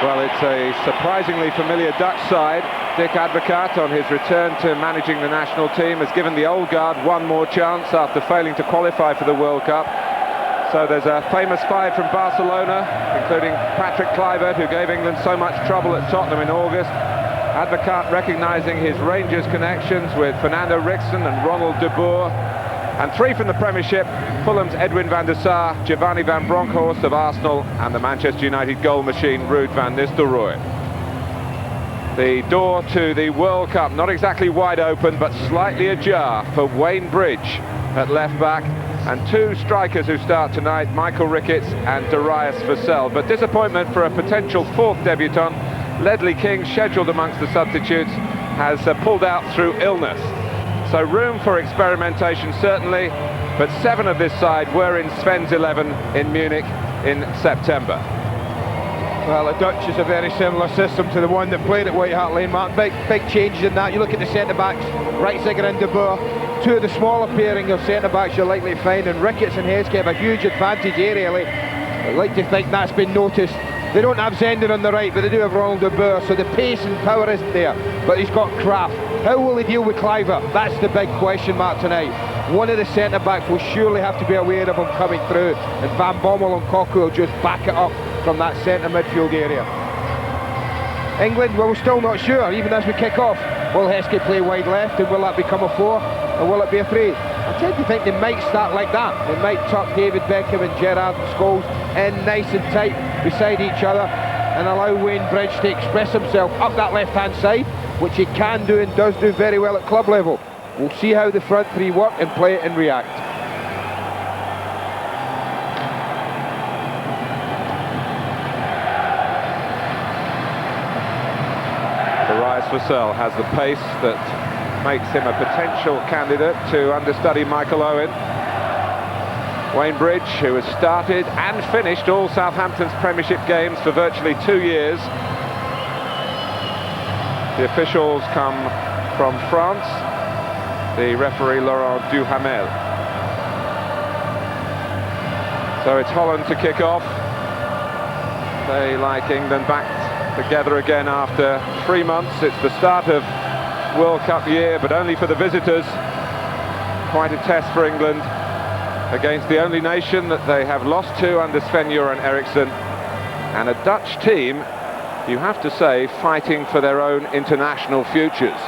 Well, it's a surprisingly familiar Dutch side. Dick Advocaat, on his return to managing the national team, has given the old guard one more chance after failing to qualify for the World Cup. So there's a famous five from Barcelona, including Patrick Kluivert, who gave England so much trouble at Tottenham in August. Advocaat recognising his Rangers connections with Fernando Ricksen and Ronald de Boer. And three from the Premiership: Fulham's Edwin van der Sar, Giovanni van Bronckhorst of Arsenal, and the Manchester United goal machine Ruud van Nistelrooy. The door to the World Cup not exactly wide open, but slightly ajar for Wayne Bridge at left back, and two strikers who start tonight, Michael Ricketts and Darius Vassell. But disappointment for a potential fourth debutant. Ledley King, scheduled amongst the substitutes, has pulled out through illness. So room for experimentation certainly, but 7 of this side were in Sven's 11 in Munich in September. Well, the Dutch is a very similar system to the one that played at White Hart Lane, Martin. Big changes in that. You look at the centre-backs, Reiziger and de Boer, two of the smaller pairing of centre-backs you're likely to find, and Ricketts and Heskey have a huge advantage aerially. I'd like to think that's been noticed. They don't have Zenden on the right, but they do have Ronald de Boer, so the pace and power isn't there, but he's got craft. How will he deal with Kluivert? That's the big question mark tonight. One of the centre-backs will surely have to be aware of him coming through, and Van Bommel and Cocu will just back it up from that centre midfield area. England, well, we're still not sure, even as we kick off. Will Heskey play wide left, and will that become a 4, or will it be a 3? I tend to think they might start like that. They might tuck David Beckham and Gerrard and Scholes in nice and tight beside each other, and allow Wayne Bridge to express himself up that left-hand side, which he can do and does do very well at club level. We'll see how the front three work and play and react. Darius Vassell has the pace that makes him a potential candidate to understudy Michael Owen. Wayne Bridge, who has started and finished all Southampton's Premiership games for virtually 2 years. The officials come from France. The referee, Laurent Duhamel. So it's Holland to kick off. They, like England, back together again after 3 months. It's the start of World Cup year, but only for the visitors. Quite a test for England against the only nation that they have lost to under Sven-Göran Eriksson, and a Dutch team, you have to say, fighting for their own international futures.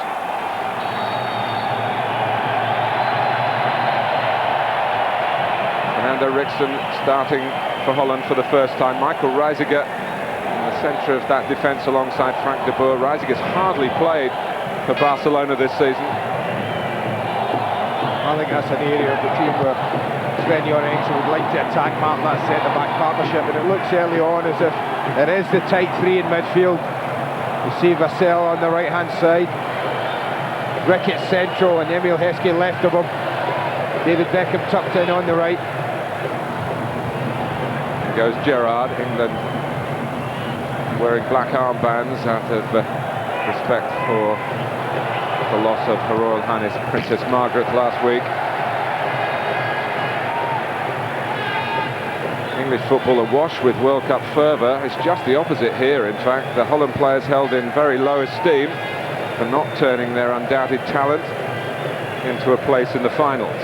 Fernando Ricksen starting for Holland for the first time. Michael Reiziger in the centre of that defence alongside Frank de Boer. Reiziger's hardly played for Barcelona this season. I think that's an area of the team where Sven-Göran Eriksson would like to attack Martin, that centre-back partnership, and it looks early on as if it is the tight three in midfield. You see Vassell on the right-hand side, Ricketts central, and Emil Heskey left of him. David Beckham tucked in on the right. There goes Gerrard. England wearing black armbands out of respect for the loss of Her Royal Highness Princess Margaret last week. English football awash with World Cup fervour. It's just the opposite here, in fact. The Holland players held in very low esteem for not turning their undoubted talent into a place in the finals.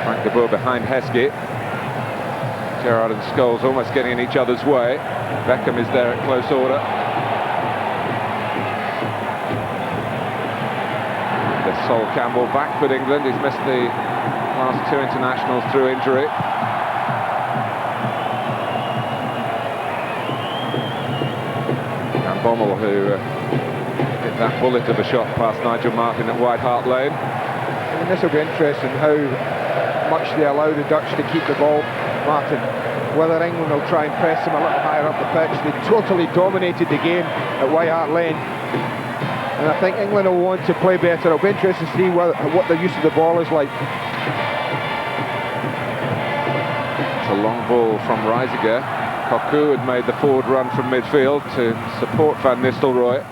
Frank de Boer behind Heskey. Gerrard and Scholes almost getting in each other's way. Beckham is there at close order. Sol Campbell back with England. He's missed the last 2 internationals through injury. And Bommel, who hit that bullet of a shot past Nigel Martin at White Hart Lane. I mean, this will be interesting how much they allow the Dutch to keep the ball, Martin. Whether England will try and press them a little higher up the pitch. They totally dominated the game at White Hart Lane. And I think England will want to play better. It'll be interesting to see what their use of the ball is like. It's a long ball from Reiziger. Cocu had made the forward run from midfield to support Van Nistelrooy.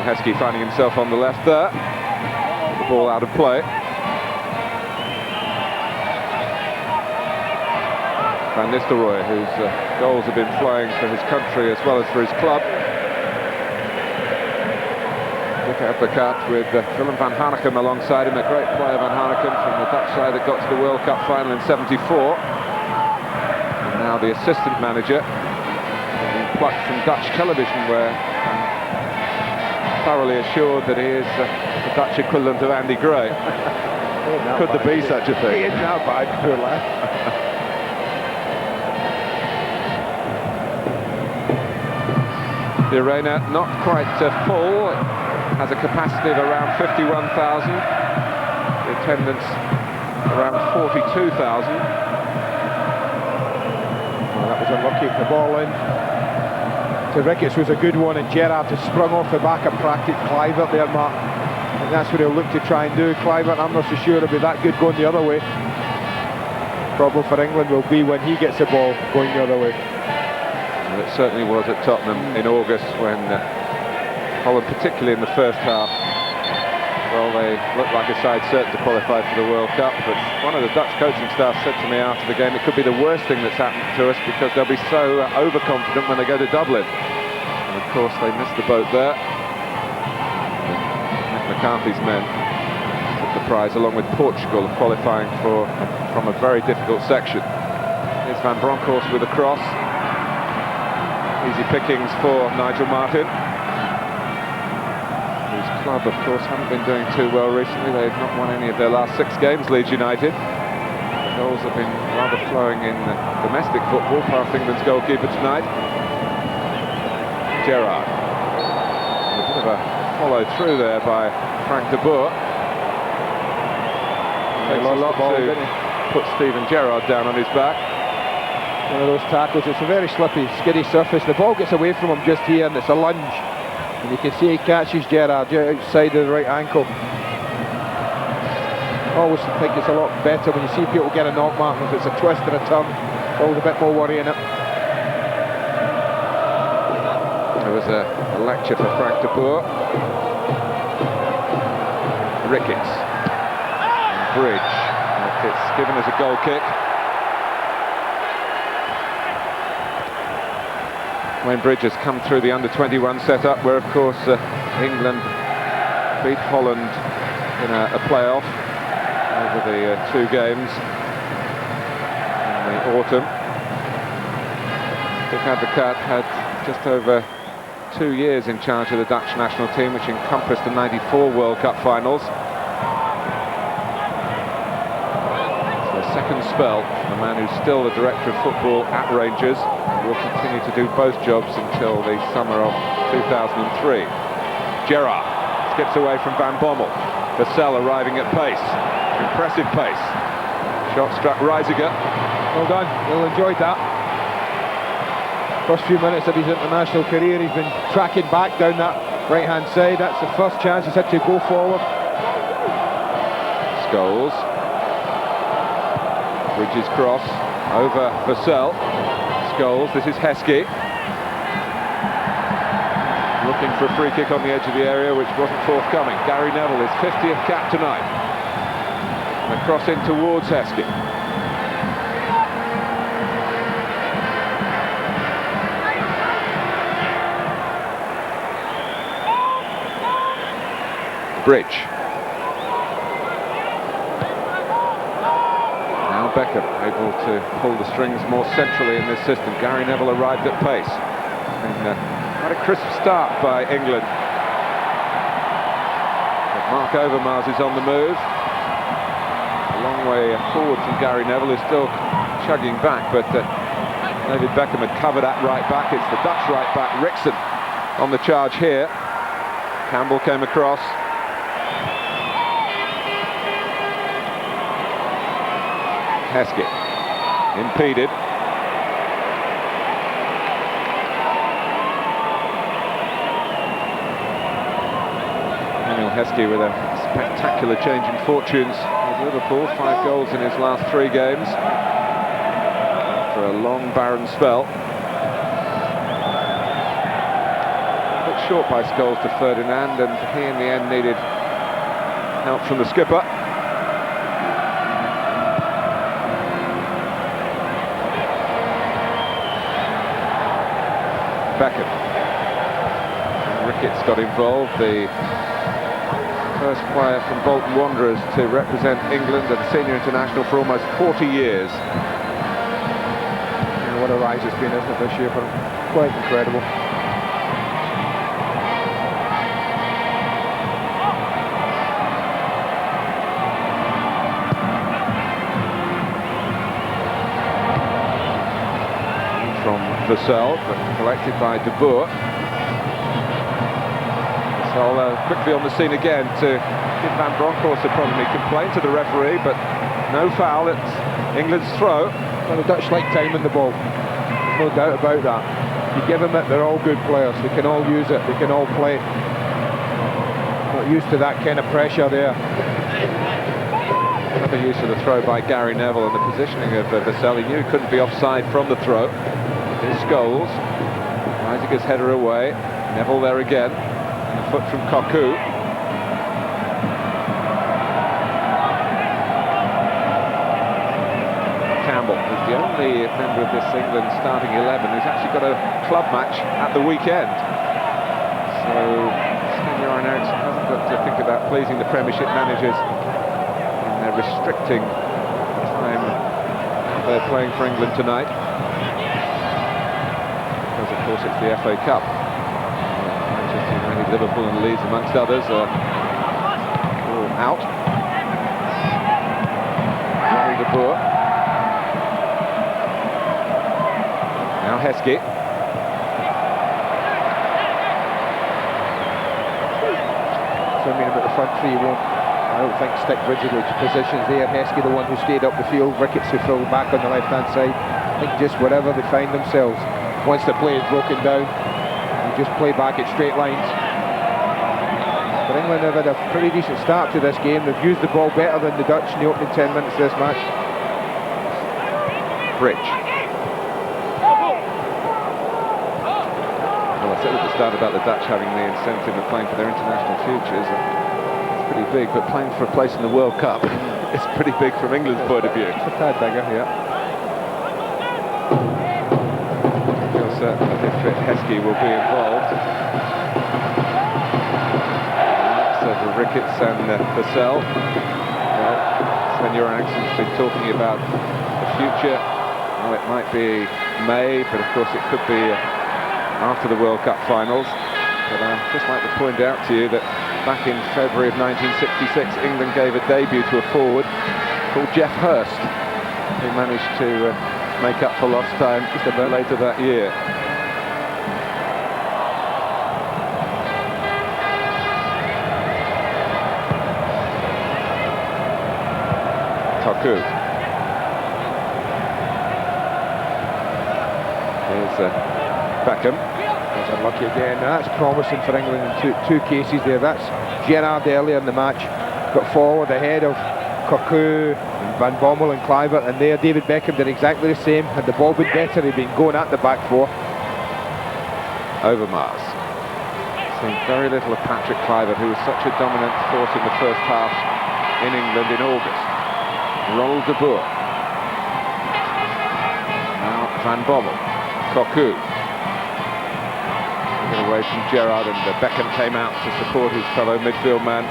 Heskey finding himself on the left there. The ball out of play. Van Nistelrooy, whose goals have been flowing for his country as well as for his club. Dick Advocaat with Willem van Hanegem alongside him, a great player, Van Hanegem, from the Dutch side that got to the World Cup final in '74. And now the assistant manager, being plucked from Dutch television, where thoroughly assured that he is the Dutch equivalent of Andy Gray. Could there be such a thing? He is now bad, poor lad. The arena not quite full. It has a capacity of around 51,000. The attendance around 42,000. Well, that was unlucky. The ball in to Ricketts was a good one, and Gerrard has sprung off the back of practice Kluivert there, Mark. And that's what he'll look to try and do. Kluivert, I'm not so sure it'll be that good going the other way. Problem for England will be when he gets the ball going the other way. Well, it certainly was at Tottenham in August when Holland, particularly in the first half, well, they looked like a side certain to qualify for the World Cup, but one of the Dutch coaching staff said to me after the game, it could be the worst thing that's happened to us because they'll be so overconfident when they go to Dublin. And of course they missed the boat there. Mick McCarthy's men took the prize along with Portugal, qualifying from a very difficult section. Here's Van Bronckhorst with a cross. Easy pickings for Nigel Martyn, whose club, of course, haven't been doing too well recently. They've not won any of their last 6 games, Leeds United. The goals have been rather flowing in domestic football, past England's goalkeeper tonight. Gerrard. A bit of a follow through there by Frank de Boer. Takes a lot to put Steven Gerrard down on his back. One of those tackles, it's a very slippy, skiddy surface. The ball gets away from him just here and it's a lunge. And you can see he catches Gerrard outside of the right ankle. I always think it's a lot better when you see people get a knock, Mark, if it's a twist or a turn. It's always a bit more worrying it. There was a lecture for Frank de Boer. Ricketts. Bridge. It's given as a goal kick. Wayne Bridge has come through the under-21 setup, where of course England beat Holland in a playoff over the 2 games in the autumn. Dick Advocaat had just over 2 years in charge of the Dutch national team, which encompassed the '94 World Cup finals. So a second spell, the man who's still the director of football at Rangers, will continue to do both jobs until the summer of 2003. Gerrard skips away from Van Bommel. Vassell arriving at pace. Impressive pace. Shot struck Reisiger. Well done, he'll enjoyed that. First few minutes of his international career, he's been tracking back down that right-hand side. That's the first chance he's had to go forward. Scholes. Bridges cross over Vassell. Scholes, this is Heskey. Looking for a free kick on the edge of the area, which wasn't forthcoming. Gary Neville, his 50th cap tonight. And a cross in towards Heskey. Bridge. Beckham able to pull the strings more centrally in this system. Gary Neville arrived at pace. And had a crisp start by England. But Mark Overmars is on the move. A long way forward from Gary Neville, who's still chugging back, but David Beckham had covered at right back. It's the Dutch right back, Rixon, on the charge here. Campbell came across. Heskey, impeded. Daniel Heskey with a spectacular change in fortunes with Liverpool. 5 goals in his last 3 games. After a long barren spell. A bit short by Scholes to Ferdinand, and he in the end needed help from the skipper. Beckham. Ricketts got involved, the first player from Bolton Wanderers to represent England at the senior international for almost 40 years. And what a rise it's been, isn't it, this year for him? Quite incredible. From Vassell, but collected by De Boer. Vassell quickly on the scene again to give Van Bronckhorst a problem. He complained to the referee, but no foul. It's England's throw. Well, the Dutch like timing the ball. There's no doubt about that. You give them it, they're all good players. They can all use it. They can all play. Not used to that kind of pressure there. Another use of the throw by Gary Neville, and the positioning of Vassell. He knew he couldn't be offside from the throw. Here's Scholes. Isaac's header away. Neville there again. And a foot from Cocu. Campbell is the only member of this England starting 11 who's actually got a club match at the weekend. So Sven-Göran Eriksson hasn't got to think about pleasing the Premiership managers in their restricting time they're playing for England tonight. Because of course it's the FA Cup. Manchester United, Liverpool and Leeds amongst others are all out. Gary De Boer. Now Heskey. So I mean about the front three won't, I don't think, stick rigidly to positions there. Heskey, the one who stayed up the field. Ricketts, who filled back on the left hand side. I think just wherever they find themselves, once the play is broken down, you just play back at straight lines. But England have had a pretty decent start to this game. They've used the ball better than the Dutch in the opening 10 minutes of this match. Bridge. Well, I said at the start about the Dutch having the incentive of playing for their international futures. It's pretty big, but playing for a place in the World Cup is pretty big from England's point of view. It's a tad bigger, yeah. I feel certain that if Heskey will be involved. So for Ricketts and Vassell. Well, Sven-Göran Eriksson's been talking about the future. Well, it might be May, but of course it could be after the World Cup finals. But I'd just like to point out to you that back in February of 1966, England gave a debut to a forward called Jeff Hurst, who managed to make up for lost time just a bit later that year. Cocu. Here's Beckham. He's unlucky again. That's promising for England in two cases there. That's Gerrard earlier in the match. Got forward ahead of Cocu, and Van Bommel and Kluivert, and there David Beckham did exactly the same. Had the ball been better, he'd been going at the back four. Overmars. Seen very little of Patrick Kluivert, who was such a dominant force in the first half in England in August. Ronald De Boer. Now Van Bommel. Cocu. Get away from Gerrard, and Beckham came out to support his fellow midfield man.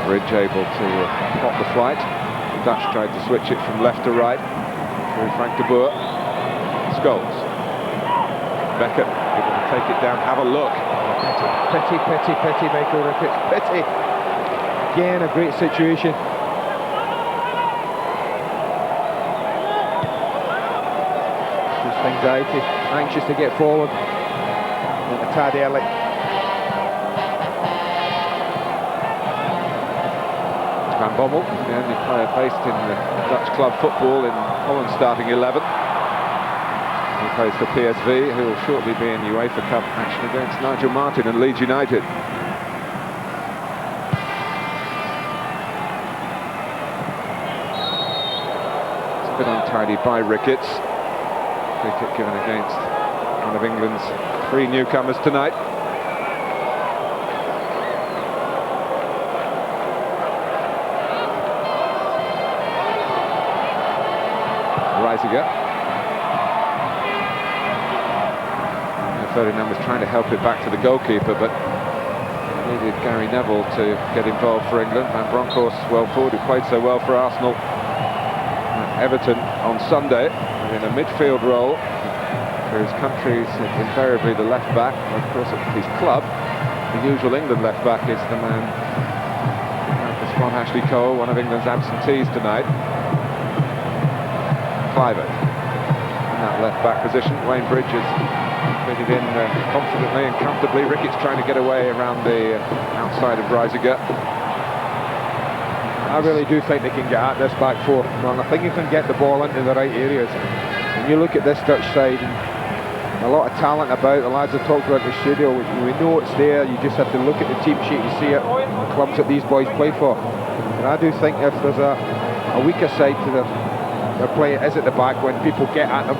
Bridge able to plot the flight. The Dutch tried to switch it from left to right through Frank De Boer. Scholes. Beckham able to take it down, have a look. Pity, Michael Ricketts, pity. Again, a great situation. Just anxiety, anxious to get forward. And a tad early. Van Bommel, the only player based in the Dutch club football in Holland starting 11. He plays for PSV, who will shortly be in UEFA Cup action against Nigel Martin and Leeds United. It's a bit untidy by Ricketts. Free kick given against one of England's three newcomers tonight. Reisiger. Ferdinand was trying to help it back to the goalkeeper, but needed Gary Neville to get involved for England. Van Bronckhorst well forward, who played so well for Arsenal at Everton on Sunday, in a midfield role for his country. He's invariably the left back. Of course, at his club, the usual England left back is the man the spot, Ashley Cole, one of England's absentees tonight. Clivert in that left back position. Wayne Bridges fitted in confidently and comfortably. Ricketts trying to get away around the outside of Reisiger. I really do think they can get at this back four. Well, I think you can get the ball into the right areas. When you look at this Dutch side, a lot of talent about. The lads have talked about the studio. We know it's there. You just have to look at the team sheet and see it. The clubs that these boys play for. And I do think if there's a weaker side to their play, it is at the back when people get at them.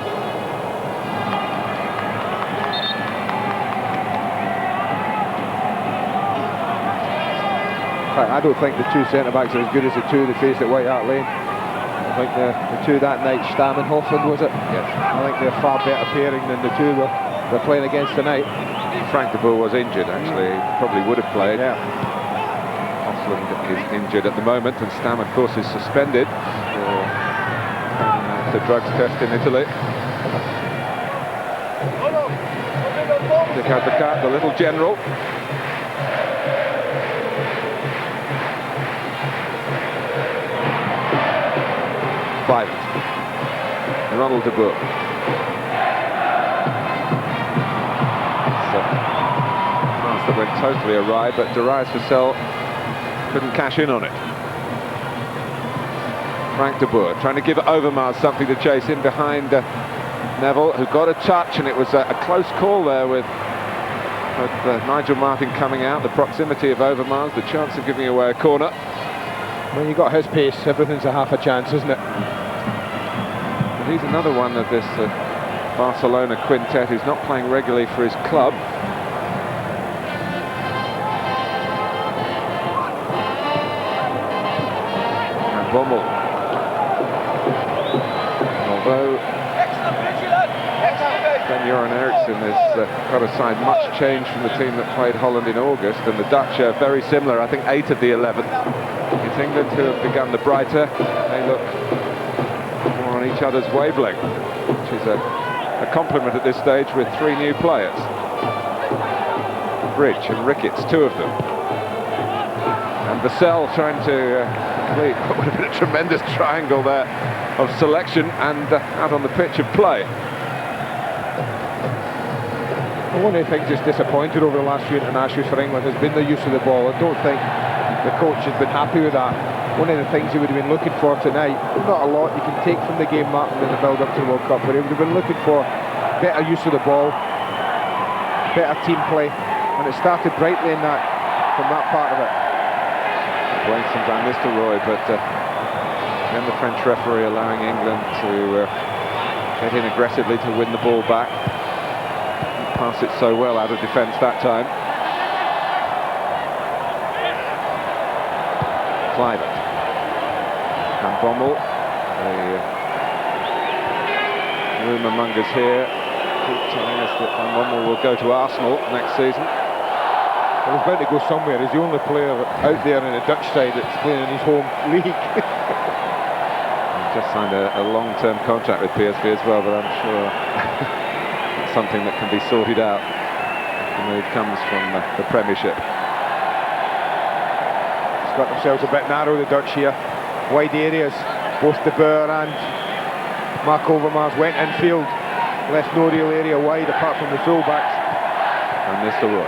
I don't think the two centre-backs are as good as the two they faced at White Hart Lane. I think the two that night, Stam and Hoffman, was it? Yes. I think they're far better pairing than the two they're playing against tonight. Frank de Boer was injured, actually. He probably would have played. Yeah. Hoffman is injured at the moment, and Stam, of course, is suspended for the drugs test in Italy. Look out the little general. Ronald de Boer. Pass that went totally awry, but Darius Vassell couldn't cash in on it. Frank de Boer trying to give Overmars something to chase in behind Neville, who got a touch, and it was a close call there with Nigel Martin coming out, the proximity of Overmars, the chance of giving away a corner. When you got his pace, everything's a half a chance, isn't it? He's another one of this Barcelona quintet who's not playing regularly for his club. And Bommel. Although Sven-Göran Eriksson has got aside much change from the team that played Holland in August, and the Dutch are very similar. I think 8 of the 11. It's England who have begun the brighter. They look on each other's wavelength, which is a compliment at this stage with 3 new players. Bridge and Ricketts, 2 of them. And Vassell trying to complete what would have been a tremendous triangle there of selection and out on the pitch of play. One of the things that's disappointed over the last few internationals for England has been the use of the ball. I don't think the coach has been happy with that. One of the things he would have been looking for tonight, not a lot you can take from the game, Martin, in the build-up to the World Cup, but he would have been looking for better use of the ball, better team play, and it started brightly in that, from that part of it. Wayne Van Nistelrooy, but then the French referee allowing England to get in aggressively to win the ball back. Pass it so well out of defence that time. Clivert. And Bommel, the rumour mongers here keep telling us that Van Bommel will go to Arsenal next season. Well, he's bound to go somewhere. He's the only player out there in the Dutch side that's playing in his home league. He's just signed a long-term contract with PSV as well, but I'm sure it's something that can be sorted out if the move comes from the Premiership. Got themselves a bit narrow, the Dutch here. Wide areas, both De Boer and Mark Overmars went infield, left no real area wide apart from the full-backs. And Nistelrooy.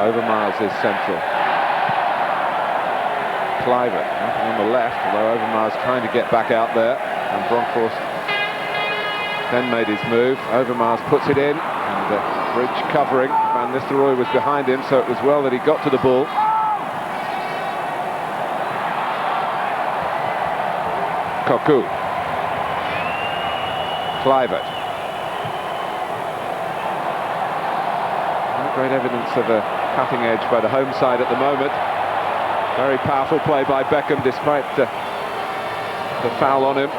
Overmars is central. Clivert nothing on the left, although Overmars trying to get back out there, and Bronckhorst then made his move. Overmars puts it in, and Bridge covering. Van Nistelrooy was behind him, so it was well that he got to the ball. Cocu. Clivert. No great evidence of a cutting edge by the home side at the moment. Very powerful play by Beckham despite the foul on him.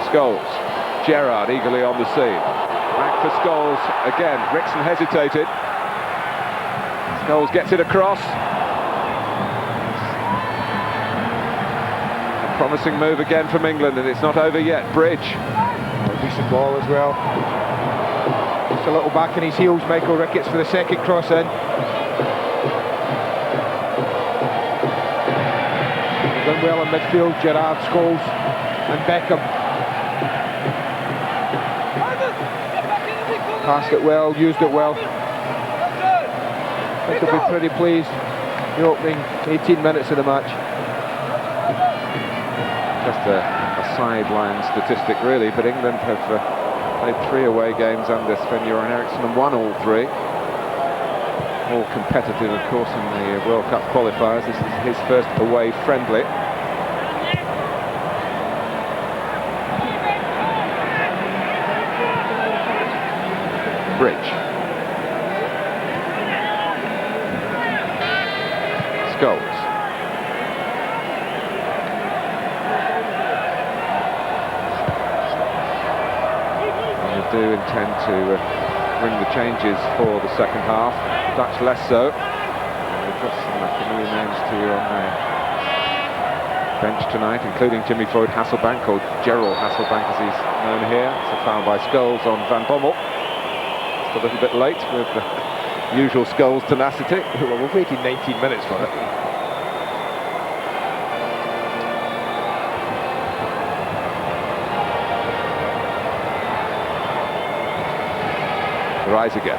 Scholes. Gerrard eagerly on the scene. Back for Scholes again. Rickson hesitated. Scholes gets it across. A promising move again from England, and it's not over yet. Bridge. A decent ball as well. Just a little back on his heels, Michael Ricketts, for the second cross in. He's done well in midfield, Gerrard, Scholes and Beckham. Passed it well, used it well. I think he'll be pretty pleased. The opening 18 minutes of the match. Just a sideline statistic really, but England have played 3 away games under Sven-Göran Eriksson and won all 3. All competitive, of course, in the World Cup qualifiers. This is his first away friendly. Bridge. Scholes. Do intend to bring the changes for the second half. Dutch less so. We've got some familiar names to you on the bench tonight, including Jimmy Floyd Hasselbank, or Gerald Hasselbank as he's known here. It's a foul by Scholes on Van Bommel. Just a little bit late with the usual Scholes tenacity. Well, we've waited 19 minutes for it. Rise again.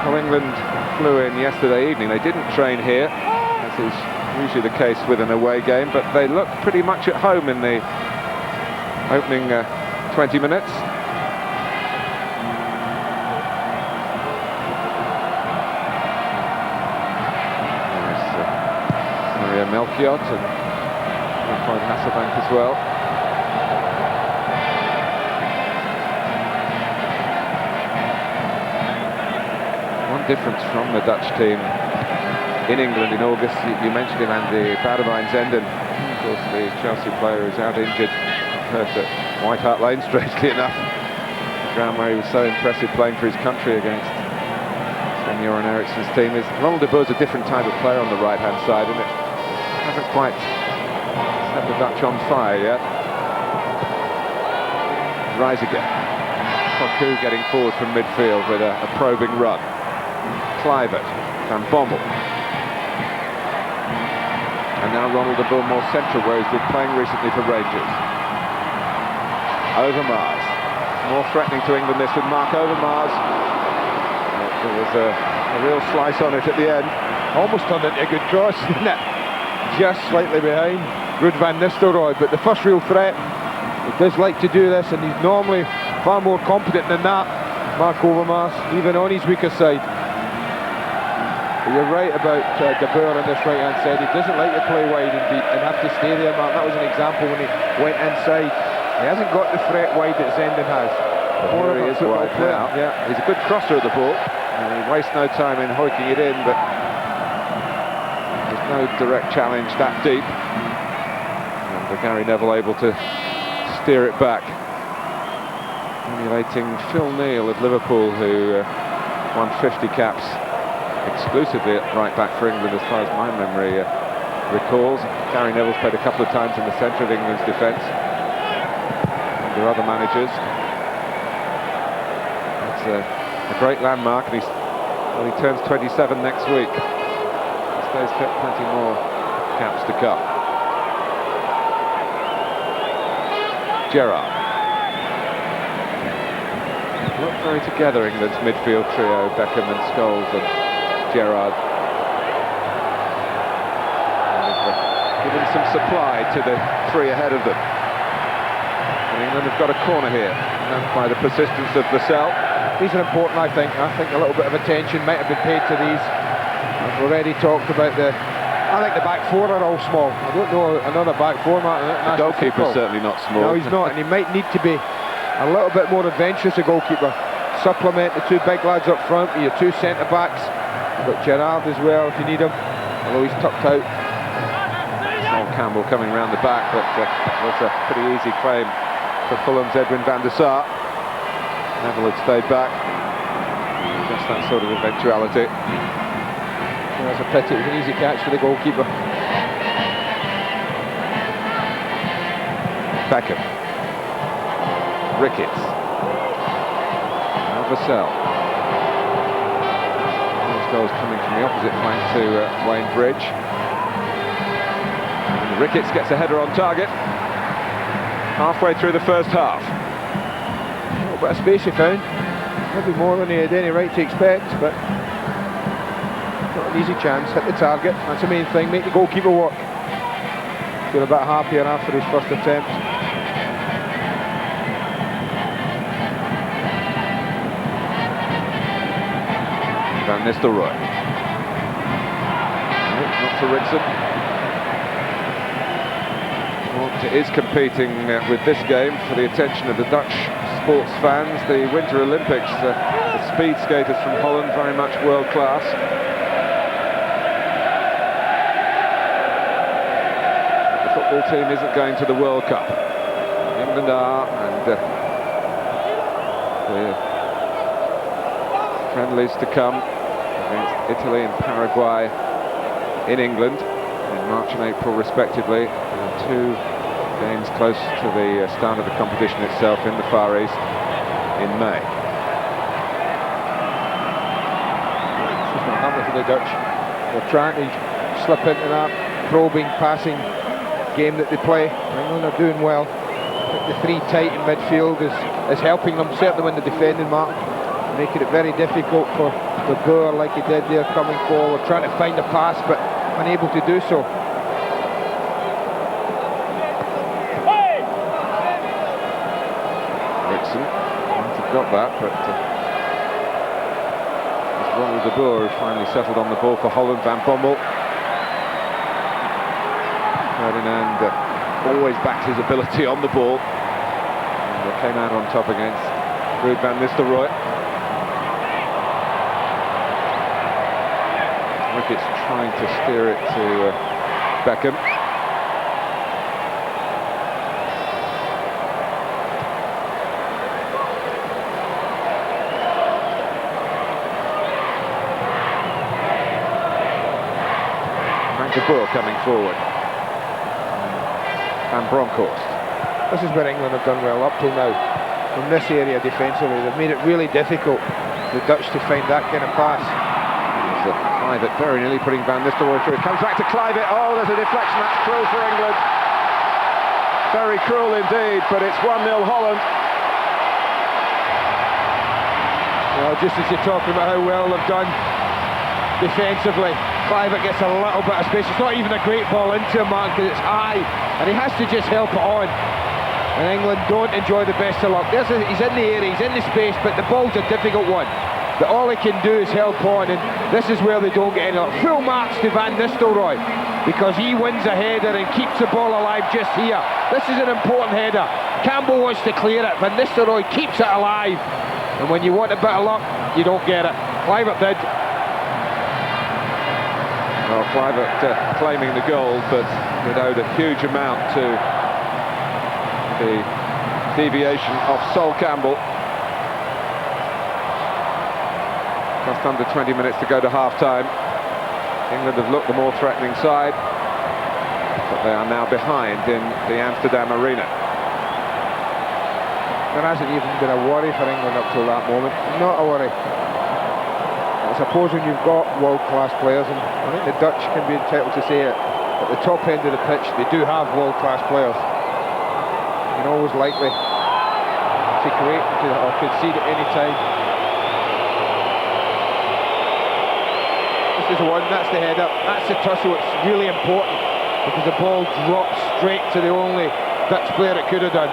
Well, England flew in yesterday evening. They didn't train here, as is usually the case with an away game, but they looked pretty much at home in the opening 20 minutes. There's Maria Melchiot and Floyd Hasselbank as well. One difference from the Dutch team in England in August, you mentioned him, Andy Boudewijn-Zenden. Of course, the Chelsea player is out injured, hurt at White Hart Lane, strangely enough. The ground where he was so impressive playing for his country against Sven-Göran Eriksson's team. Ronald de Boer's a different type of player on the right-hand side, and it hasn't quite set the Dutch on fire yet. Rise again. Cocu getting forward from midfield with a probing run. Kluivert, Van Bommel. And now Ronald de Boer more central, where he's been playing recently for Rangers. Overmars. More threatening to England this with Mark Overmars. There was a real slice on it at the end. Almost turned into a good cross, didn't it? Just slightly behind Ruud van Nistelrooy, but the first real threat. He does like to do this, and he's normally far more competent than that, Mark Overmars, even on his weaker side. But you're right about de Boer on this right-hand side. He doesn't like to play wide and deep and have to stay there, Mark. That was an example when he went inside. He hasn't got the threat wide that Zenden has. Here he is wide now. Yeah, he's a good crosser of the ball. And he wastes no time in hoiking it in, but there's no direct challenge that deep. Gary Neville able to steer it back, emulating Phil Neal of Liverpool, who won 50 caps exclusively at right back for England, as far as my memory recalls. Gary Neville's played a couple of times in the centre of England's defence under other managers. It's a great landmark, and he turns 27 next week. He stays fit, plenty more caps to come. Gerrard. Look very together, England's midfield trio, Beckham and Scholes and Gerrard. Given some supply to the 3 ahead of them. And England have got a corner here, by the persistence of Vassell. These are important, I think. I think a little bit of attention might have been paid to these. I've already talked about I think the back 4 are all small. I don't know another back 4, Martin. The goalkeeper's certainly not small. No, he's not, and he might need to be a little bit more adventurous, a goalkeeper. Supplement the 2 big lads up front with your 2 centre-backs. You've got Gerrard as well if you need him, although he's tucked out Campbell coming round the back, but it was a pretty easy claim for Fulham's Edwin van der Sar. Neville had stayed back. Just that sort of eventuality. That's a pity. It was an easy catch for the goalkeeper. Beckham. Ricketts. Now Vassell. Those goals coming from the opposite flank to Wayne Bridge. And Ricketts gets a header on target. Halfway through the first half. A little bit of space he found. Maybe more than he had any right to expect, but not an easy chance. Hit the target. That's the main thing. Make the goalkeeper work. Feel a bit happier after his first attempt. Van Nistelrooy. No, not for Ritson. It is competing with this game for the attention of the Dutch sports fans. The Winter Olympics, the speed skaters from Holland, very much world class. The football team isn't going to the World Cup. England are, and the friendlies to come against Italy and Paraguay in England in March and April respectively, and 2 games close to the start of the competition itself in the Far East in May. It's not happening for the Dutch. They're trying to slip into that probing, passing game that they play. England are doing well. The 3 tight in midfield is helping them, certainly when the defending mark, making it very difficult for the Boer, like he did there, coming forward, trying to find a pass, but unable to do so. Got that, but it's wrong with the Boer, who finally settled on the ball for Holland. Van Bommel. Ferdinand always backed his ability on the ball, and they came out on top against Ruud van Nistelrooy. Ricketts trying to steer it to Beckham. De Boer coming forward. And Bronkhorst. This is where England have done well up till now. From this area defensively, they've made it really difficult, the Dutch, to find that kind of pass. There's a Kluivert very nearly putting Van Nistelrooy through. It comes back to Kluivert. Oh, there's a deflection. That's cruel for England. Very cruel indeed, but it's 1-0 Holland. Well, just as you're talking about how well they've done defensively, Kluivert gets a little bit of space. It's not even a great ball into him, man, because it's high, and he has to just help it on. And England don't enjoy the best of luck. He's in the area, he's in the space, but the ball's a difficult one. But all he can do is help on, and this is where they don't get any luck. Full marks to Van Nistelrooy, because he wins a header and keeps the ball alive just here. This is an important header. Campbell wants to clear it, Van Nistelrooy keeps it alive. And when you want a bit of luck, you don't get it. Kluivert did. Well, Kluivert claiming the goal, but it owed a huge amount to the deviation of Sol Campbell. Just under 20 minutes to go to half-time. England have looked the more threatening side, but they are now behind in the Amsterdam arena. There hasn't even been a worry for England up till that moment. Not a worry. I suppose when you've got world-class players, and I think the Dutch can be entitled to say it, at the top end of the pitch they do have world-class players. You can always likely to create or concede at any time. This is the one, that's the header, that's the tussle. It's really important because the ball drops straight to the only Dutch player it could have done.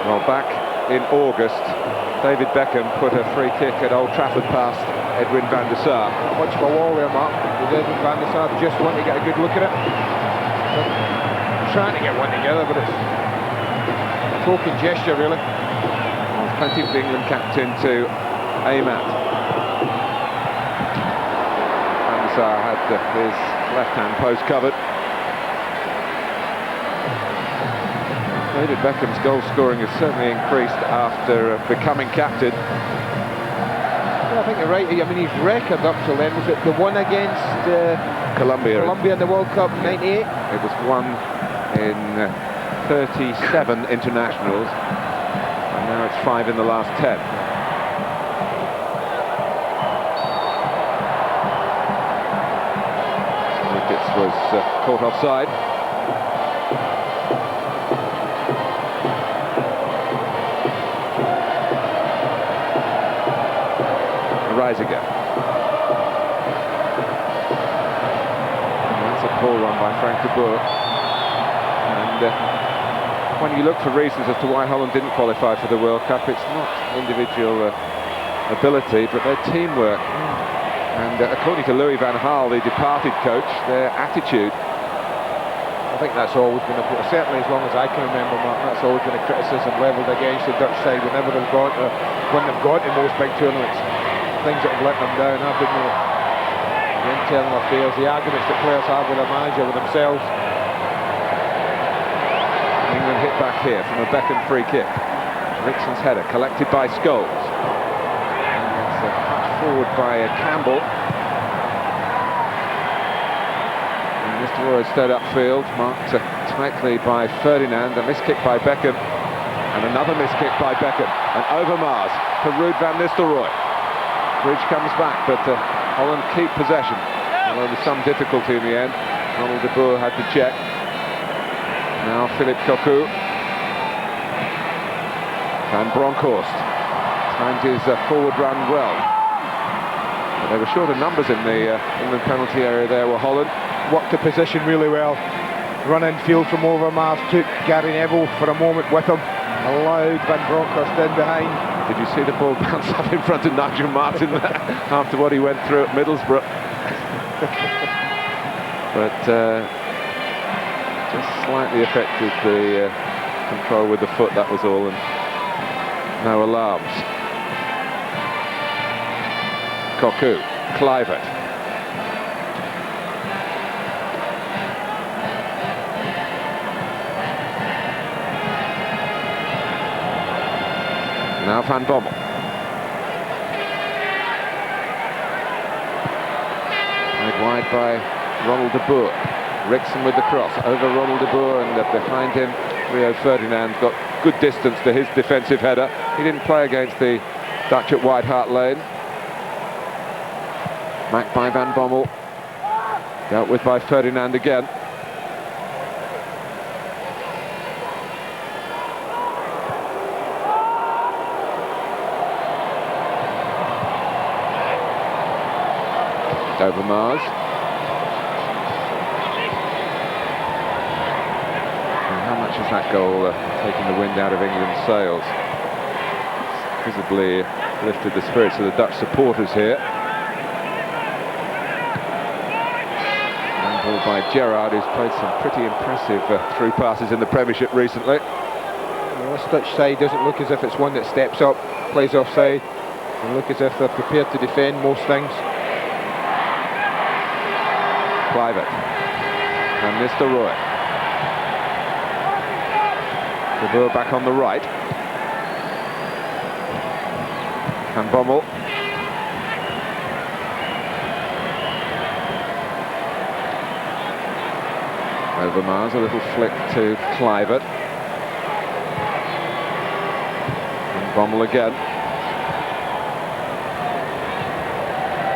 Well, back in August, David Beckham put a free kick at Old Trafford past Edwin van der Sar. Much of a wall there, Mark. With Edwin van der Sar just want to get a good look at it. They're trying to get one together, but it's a token gesture, really. Well, plenty for the England captain to aim at. Quisar had his left-hand post covered. David Beckham's goal scoring has certainly increased after becoming captain. Yeah, I think you're right. I mean, his record up till then, was it the one against Colombia in the World Cup '98? It was won in 37 internationals, and now it's 5 in the last 10. Ricketts was caught offside. Reisiger. That's a poor run by Frank de Boer. And when you look for reasons as to why Holland didn't qualify for the World Cup, it's not individual ability, but their teamwork. And according to Louis van Gaal, the departed coach, their attitude. I think that's always been certainly as long as I can remember, Mark, that's always been a criticism levelled against the Dutch side whenever they've gone to, when they've gone to most big tournaments. Things that have let them down have been the internal affairs, the arguments that players have with their manager, with themselves. England hit back here from a Beckham free kick. Rickson's header collected by Scholes. And it's a touch forward by Campbell. And Mr. Roy stayed upfield, marked tightly by Ferdinand. A miskick by Beckham. And another miskick by Beckham. And Overmars to Ruud van Nistelrooy. Bridge comes back, but Holland keep possession. Although with some difficulty in the end. Ronald de Boer had to check. Now Philip Cocu. Van Bronckhorst timed his forward run well. But they were short of numbers in the England penalty area there, were Holland. Worked the position really well. Run in field from Overmars, took Gary Neville for a moment with him. Allowed Van Bronckhorst in behind. Did you see the ball bounce up in front of Nigel Martin after what he went through at Middlesbrough? But just slightly affected the control with the foot, that was all, and no alarms. Cocu, Kluivert. Now Van Bommel. Played wide by Ronald de Boer. Rickson with the cross over Ronald de Boer, and behind him Rio Ferdinand got good distance to his defensive header. He didn't play against the Dutch at White Hart Lane. Back by Van Bommel. Dealt with by Ferdinand again. Overmars. And how much has that goal taken the wind out of England's sails? It's visibly lifted the spirits of the Dutch supporters here. And ball by Gerrard, who's played some pretty impressive through passes in the Premiership recently. Well, this Dutch side doesn't look as if it's one that steps up, plays offside. They look as if they're prepared to defend most things. Kluivert and Nistelrooy. De Boer back on the right. Van Bommel. Overmars, a little flick to Kluivert. Van Bommel again.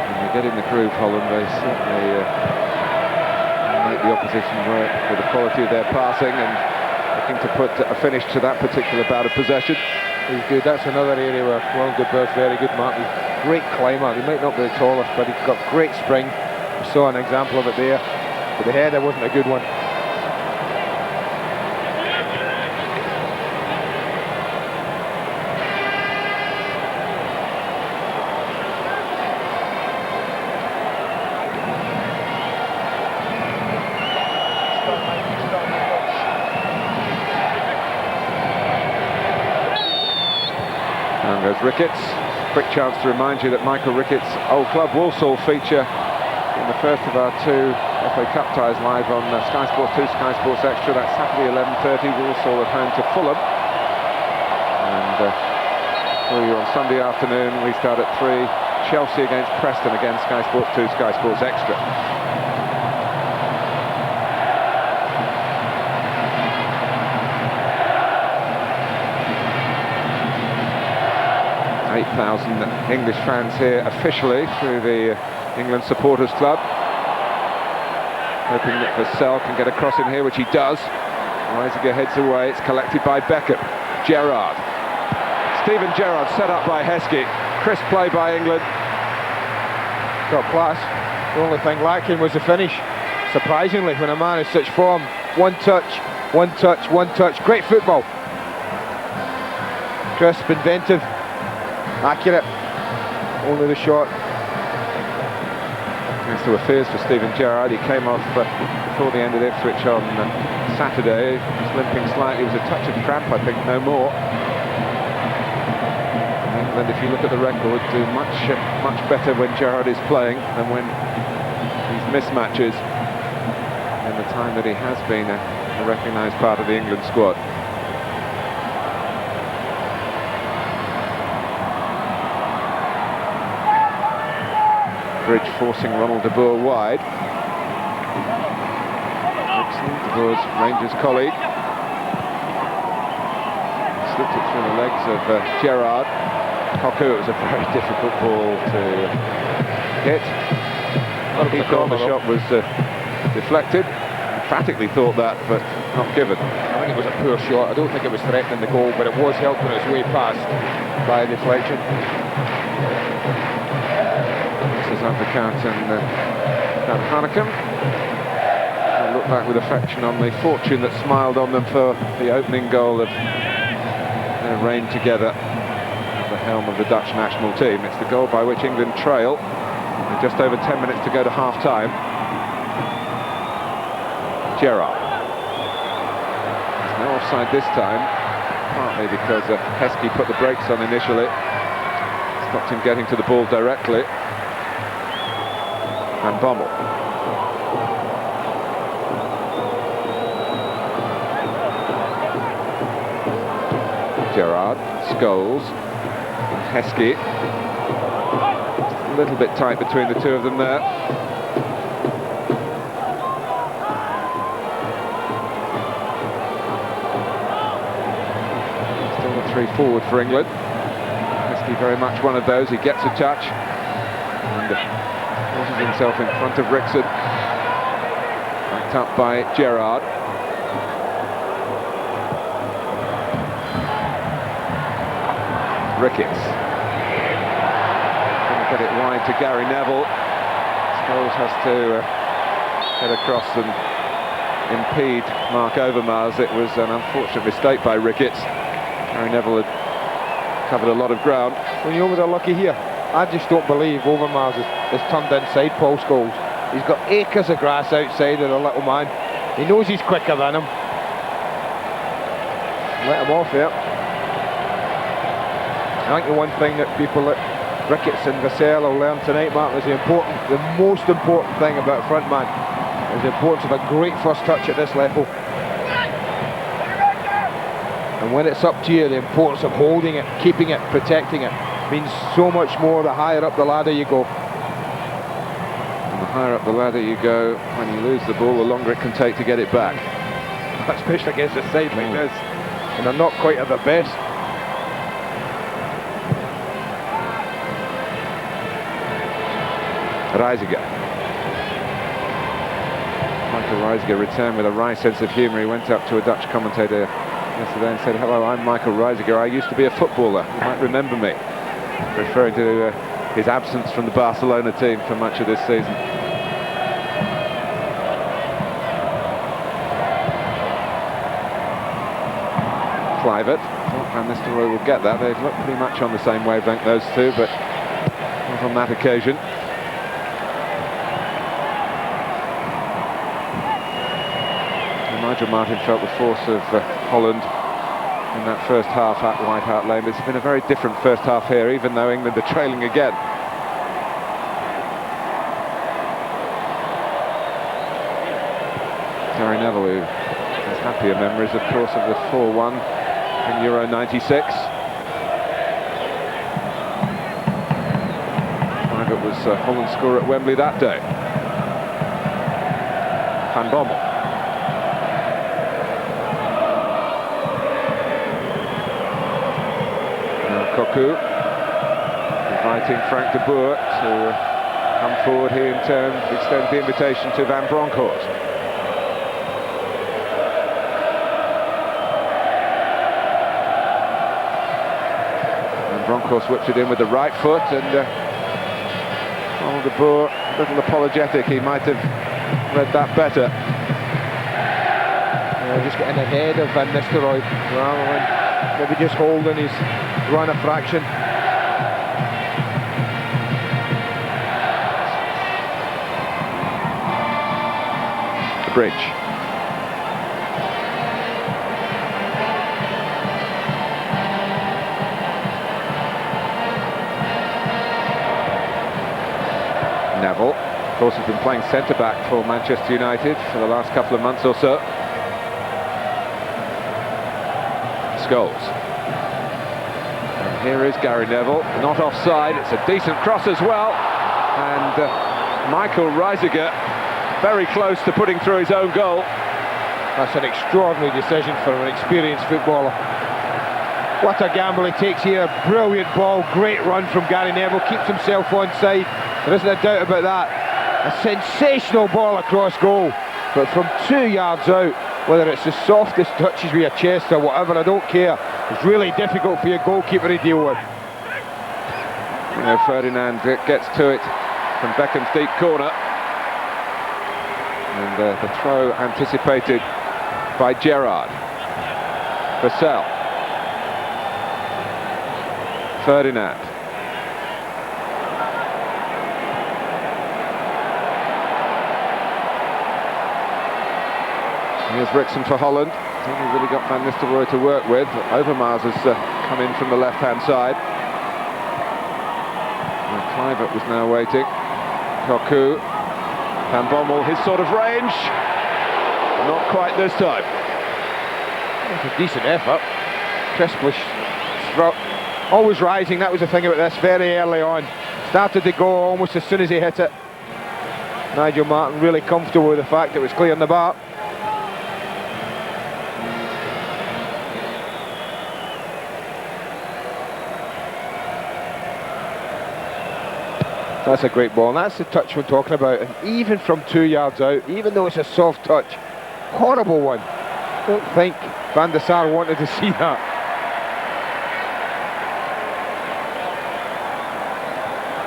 When they get in the groove, Holland, they certainly make the opposition work with the quality of their passing and looking to put a finish to that particular bout of possession. He's good. That's another area where Ronald de Boer's very good, Mark. He's a great climber. He might not be the tallest, but he's got great spring. We saw an example of it there. But the header wasn't a good one. Ricketts. Quick chance to remind you that Michael Ricketts' old club Walsall feature in the first of our two FA Cup ties live on Sky Sports 2, Sky Sports Extra. That's Saturday 11:30, Walsall at home to Fulham. And for you on Sunday afternoon, we start at 3, Chelsea against Preston, again Sky Sports 2, Sky Sports Extra. $8,000 English fans here officially through the England Supporters Club. Hoping that Vassell can get a cross in here, which he does. Reisiger heads away, it's collected by Beckham. Gerrard. Steven Gerrard set up by Heskey. Crisp play by England. Got class. The only thing lacking was the finish. Surprisingly, when a man is such form, one touch, one touch, one touch. Great football. Crisp, inventive. Accurate, only the shot. Yes, there were fears for Steven Gerrard. He came off before the end of Ipswich on Saturday. He was limping slightly. It was a touch of cramp, I think, no more. England, if you look at the record, do much better when Gerrard is playing than when these mismatches in the time that he has been a recognised part of the England squad. Bridge forcing Ronald de Boer wide. De Boer's Rangers colleague. Slipped it through the legs of Gerrard. Cocu, it was a very difficult ball to hit. He thought the shot was deflected. Emphatically thought that, but not given. I think it was a poor shot. I don't think it was threatening the goal, but it was helping its way past by a deflection. Advocat and Hanekam look back with affection on the fortune that smiled on them for the opening goal of their reign together at the helm of the Dutch national team. It's the goal by which England trail with just over 10 minutes to go to half-time. Gerrard. There's no offside this time, partly because Heskey put the brakes on initially, stopped him getting to the ball directly. And Bommel. Gerrard, Scholes, and Heskey. A little bit tight between the two of them there. Still the 3 forward for England. Heskey very much one of those. He gets a touch. And forces himself in front of Rickson. Backed up by Gerrard. Ricketts. Couldn't get it wide to Gary Neville. Scholes has to get across and impede Mark Overmars. It was an unfortunate mistake by Ricketts. Gary Neville had covered a lot of ground. When you're over lucky here, I just don't believe Overmars is turned inside Paul Scholes. He's got acres of grass outside of the little man. He knows he's quicker than him. Let him off here. I think the one thing that people like Ricketts and Vassell will learn tonight, Mark, is the most important thing about a front man is the importance of a great first touch at this level. And when it's up to you, the importance of holding it, keeping it, protecting it means so much more the higher up the ladder you go. And the higher up the ladder you go, when you lose the ball, the longer it can take to get it back. Especially against a side like this. And they're not quite at their best. Reisiger. Michael Reisiger returned with a wry sense of humour. He went up to a Dutch commentator yesterday and said, "Hello, I'm Michael Reisiger. I used to be a footballer. You might remember me." Referring to his absence from the Barcelona team for much of this season. Kluivert. Thought Van Nistelrooy will get that. They've looked pretty much on the same wavelength, those two, but not on that occasion. Nigel Martin felt the force of Holland in that first half at White Hart Lane. It's been a very different first half here, even though England are trailing again. Gary Neville, who has happier memories, of course, of the 4-1 in Euro '96. It was Holland's score at Wembley that day. Van Bommel. Now Cocu, inviting Frank de Boer to come forward. He in turn extends the invitation to Van Bronckhorst. Van Bronckhorst whipped it in with the right foot, and de Boer, a little apologetic. He might have read that better. Just getting ahead of Van Nistelrooy rather than maybe just holding his run a fraction. The bridge. Neville, of course, has been playing centre-back for Manchester United for the last couple of months or so. Scholes. And here is Gary Neville, not offside. It's a decent cross as well. And Michael Reisiger very close to putting through his own goal. That's an extraordinary decision for an experienced footballer. What a gamble he takes here. Brilliant ball, great run from Gary Neville, keeps himself onside. There isn't a doubt about that. A sensational ball across goal, but from 2 yards out, whether it's the softest touches with your chest or whatever, I don't care. It's really difficult for your goalkeeper to deal with. You know, Ferdinand gets to it from Beckham's deep corner. And the throw anticipated by Gerrard. Vassell. Ferdinand. Here's Rixon for Holland. I think he's really got Van Nistelrooy to work with. Overmars has come in from the left-hand side. And Kluivert was now waiting. Cocu. Van Bommel, his sort of range. Not quite this time. That's a decent effort. Crisply struck. Always rising, that was the thing about this, very early on. Started to go almost as soon as he hit it. Nigel Martin really comfortable with the fact it was clearing the bar. That's a great ball, and that's the touch we're talking about. And even from 2 yards out, even though it's a soft touch, horrible one. I don't think Van der Sar wanted to see that.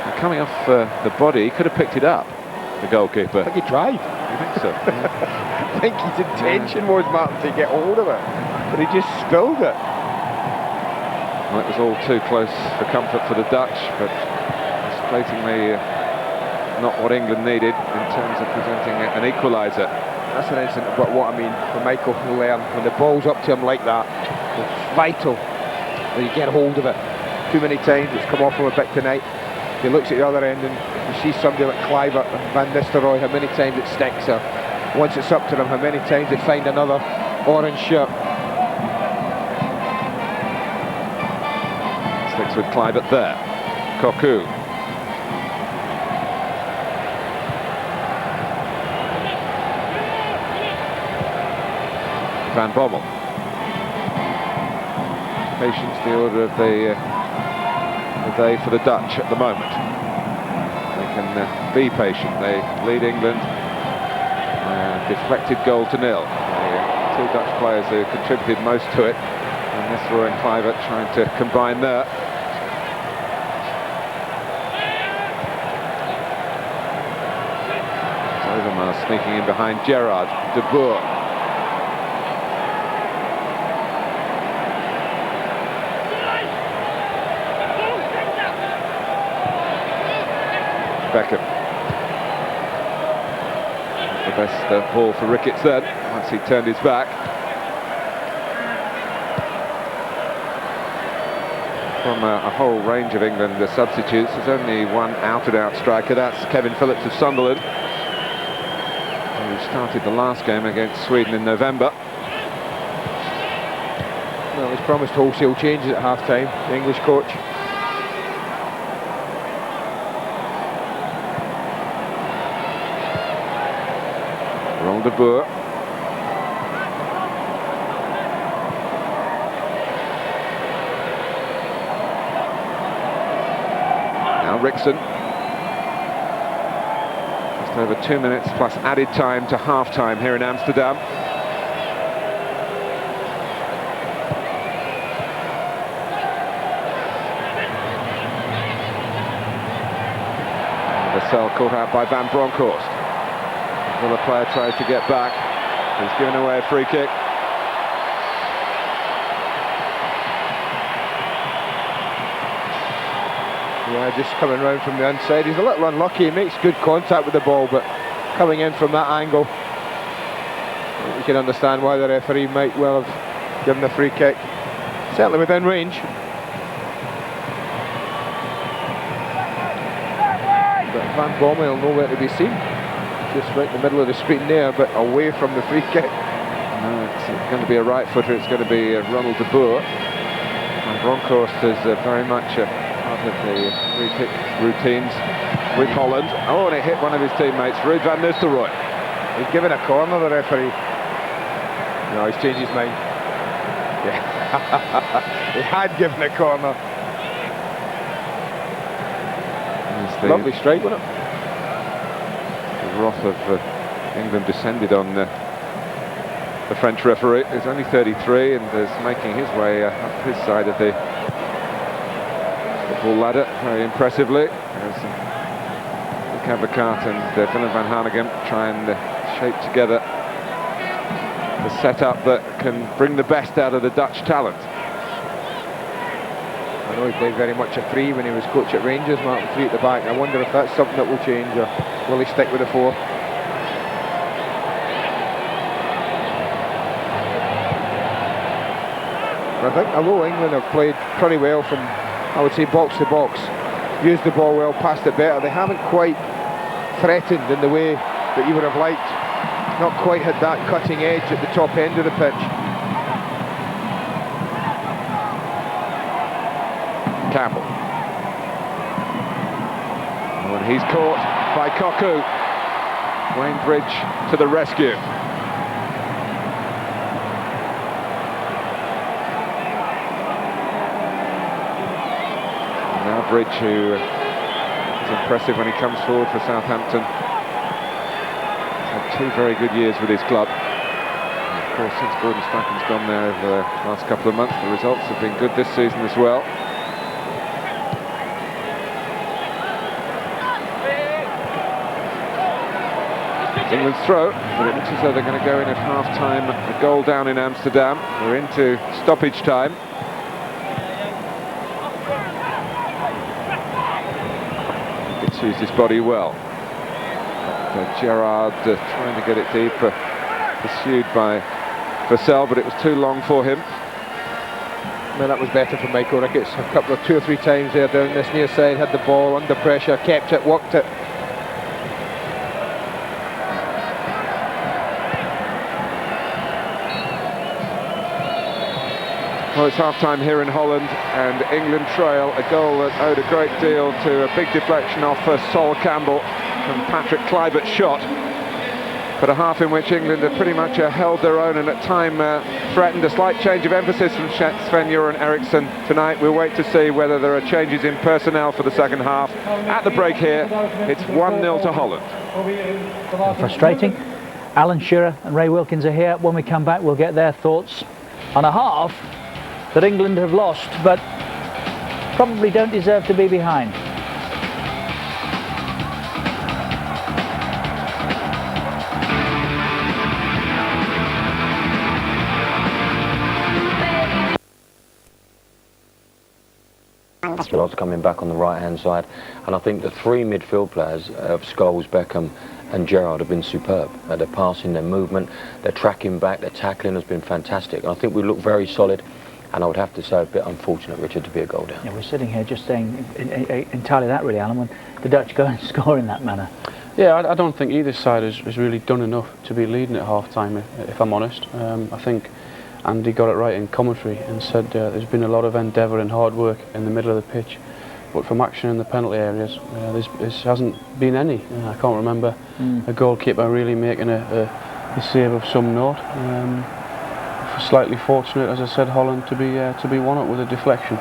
And coming off the body, he could have picked it up, the goalkeeper. I think he tried. You think so? Yeah. I think his intention was, Martin, to get hold of it, but he just spilled it. Well, it was all too close for comfort for the Dutch, but frustratingly not what England needed in terms of presenting an equaliser. That's an incident, but what I mean for Michael to learn, when the ball's up to him like that, it's vital that you get hold of it. Too many times it's come off him a bit tonight. He looks at the other end and you see somebody like Kluivert and Van Nistelrooy, how many times it sticks, or once it's up to them, how many times they find another orange shirt. Sticks with Kluivert there. Cocu. Van Bommel. Patience the order of the day for the Dutch at the moment. They can be patient. They lead England. Deflected goal to nil. The two Dutch players who contributed most to it. And Nistelrooy and Kluivert trying to combine there. Overmars sneaking in behind Gerrard. De Boer. Beckham. The best ball for Ricketts then, once he turned his back. From a whole range of England substitutes, there's only one out-and-out striker, that's Kevin Phillips of Sunderland, who's started the last game against Sweden in November. Well, he's promised wholesale changes at half-time, the English coach. Roll de Boer. Now Rickson. Just over 2 minutes plus added time to half-time here in Amsterdam. Vassell caught out by Van Bronckhorst. The player tries to get back. He's given away a free kick. Yeah, just coming round from the inside. He's a little unlucky. He makes good contact with the ball, but coming in from that angle, you can understand why the referee might well have given the free kick. Certainly within range. But Van Bommel nowhere to be seen. Just right in the middle of the screen there, but away from the free kick. No, it's going to be a right footer. It's going to be Ronald de Boer. And Bronkhorst is very much a part of the free kick routines with Holland. Oh, and it hit one of his teammates, Ruud van Nistelrooy. He's given a corner, the referee. No, he's changed his mind. Yeah, he had given a corner. Lovely strike, wasn't it? The wrath of England descended on the French referee, who's only 33 and is making his way up his side of the football ladder very impressively. As Dick Advocaat and Willem van Hanegem try and shape together the setup that can bring the best out of the Dutch talent. I know he played very much a 3 when he was coach at Rangers, Martin, 3 at the back. I wonder if that's something that will change, or will he stick with the 4? I think although England have played pretty well from, I would say, box to box, used the ball well, passed it better, they haven't quite threatened in the way that you would have liked. Not quite had that cutting edge at the top end of the pitch. Campbell. Oh, and he's caught by Cocu. Wayne Bridge to the rescue. And now Bridge, who is impressive when he comes forward for Southampton. He's had 2 very good years with his club. And of course, since Gordon Strachan's gone there over the last couple of months, the results have been good this season as well. England's throw, but it looks as though they're going to go in at half-time, a goal down in Amsterdam. We're into stoppage time. It's used his body well. But Gerrard trying to get it deep, pursued by Vassell, but it was too long for him. No, that was better for Michael Ricketts. A couple of 2 or 3 times there down this near side, had the ball under pressure, kept it, worked it. Well, it's half-time here in Holland, and England trail a goal that owed a great deal to a big deflection off Sol Campbell from Patrick Kluivert's shot. But a half in which England have pretty much held their own and at time threatened. A slight change of emphasis from Sven-Göran Eriksson tonight. We'll wait to see whether there are changes in personnel for the second half. At the break here, it's 1-0 to Holland. Frustrating. Alan Shearer and Ray Wilkins are here. When we come back, we'll get their thoughts on a half that England have lost, but probably don't deserve to be behind. Lots coming back on the right-hand side, and I think the 3 midfield players of Scholes, Beckham and Gerrard have been superb. Their passing, their movement, their tracking back, their tackling has been fantastic. And I think we look very solid, and I would have to say a bit unfortunate, Richard, to be a goal down. Yeah, we're sitting here just saying entirely that really, Alan, when the Dutch go and score in that manner. Yeah, I don't think either side has really done enough to be leading at half-time, if I'm honest. I think Andy got it right in commentary and said there's been a lot of endeavour and hard work in the middle of the pitch, but from action in the penalty areas, there hasn't been any. I can't remember a goalkeeper really making a save of some note. Slightly fortunate, as I said, Holland to be one up with a deflection.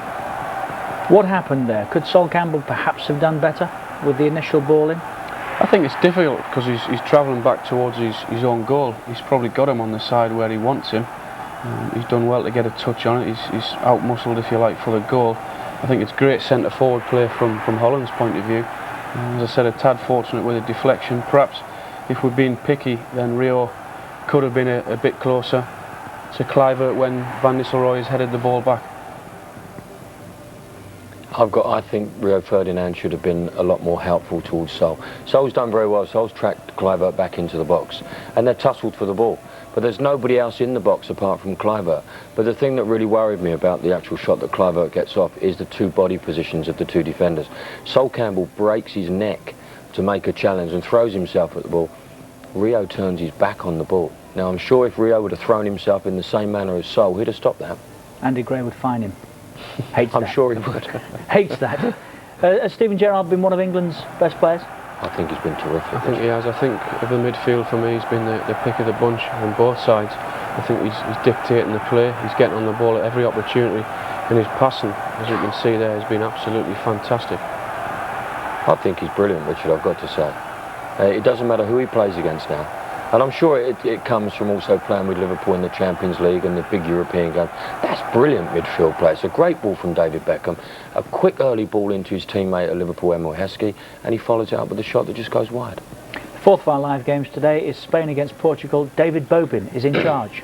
What happened there? Could Sol Campbell perhaps have done better with the initial ball in? I think it's difficult because he's travelling back towards his own goal. He's probably got him on the side where he wants him. He's done well to get a touch on it. He's out-muscled, if you like, for the goal. I think it's great centre-forward play from Holland's point of view. As I said, a tad fortunate with a deflection. Perhaps if we'd been picky, then Rio could have been a bit closer to Kluivert when Van Nistelrooy has headed the ball back. I think Rio Ferdinand should have been a lot more helpful towards Sol. Sol's done very well. Sol's tracked Kluivert back into the box, and they're tussled for the ball. But there's nobody else in the box apart from Kluivert. But the thing that really worried me about the actual shot that Kluivert gets off is the two body positions of the two defenders. Sol Campbell breaks his neck to make a challenge and throws himself at the ball. Rio turns his back on the ball. Now I'm sure if Rio would have thrown himself in the same manner as Sol, he'd have stopped that. Andy Gray would fine him. Hates I'm that. sure he would. Hates that. Has Steven Gerrard been one of England's best players? I think he's been terrific. I think he has. I think of the midfield for me, he's been the pick of the bunch on both sides. I think he's dictating the play. He's getting on the ball at every opportunity, and his passing, as you can see there, has been absolutely fantastic. I think he's brilliant, Richard, I've got to say. It doesn't matter who he plays against now. And I'm sure it comes from also playing with Liverpool in the Champions League and the big European game. That's brilliant midfield play. It's a great ball from David Beckham. A quick early ball into his teammate at Liverpool, Emil Heskey, and he follows it up with a shot that just goes wide. Fourth of our live games today is Spain against Portugal. David Bobin is in charge.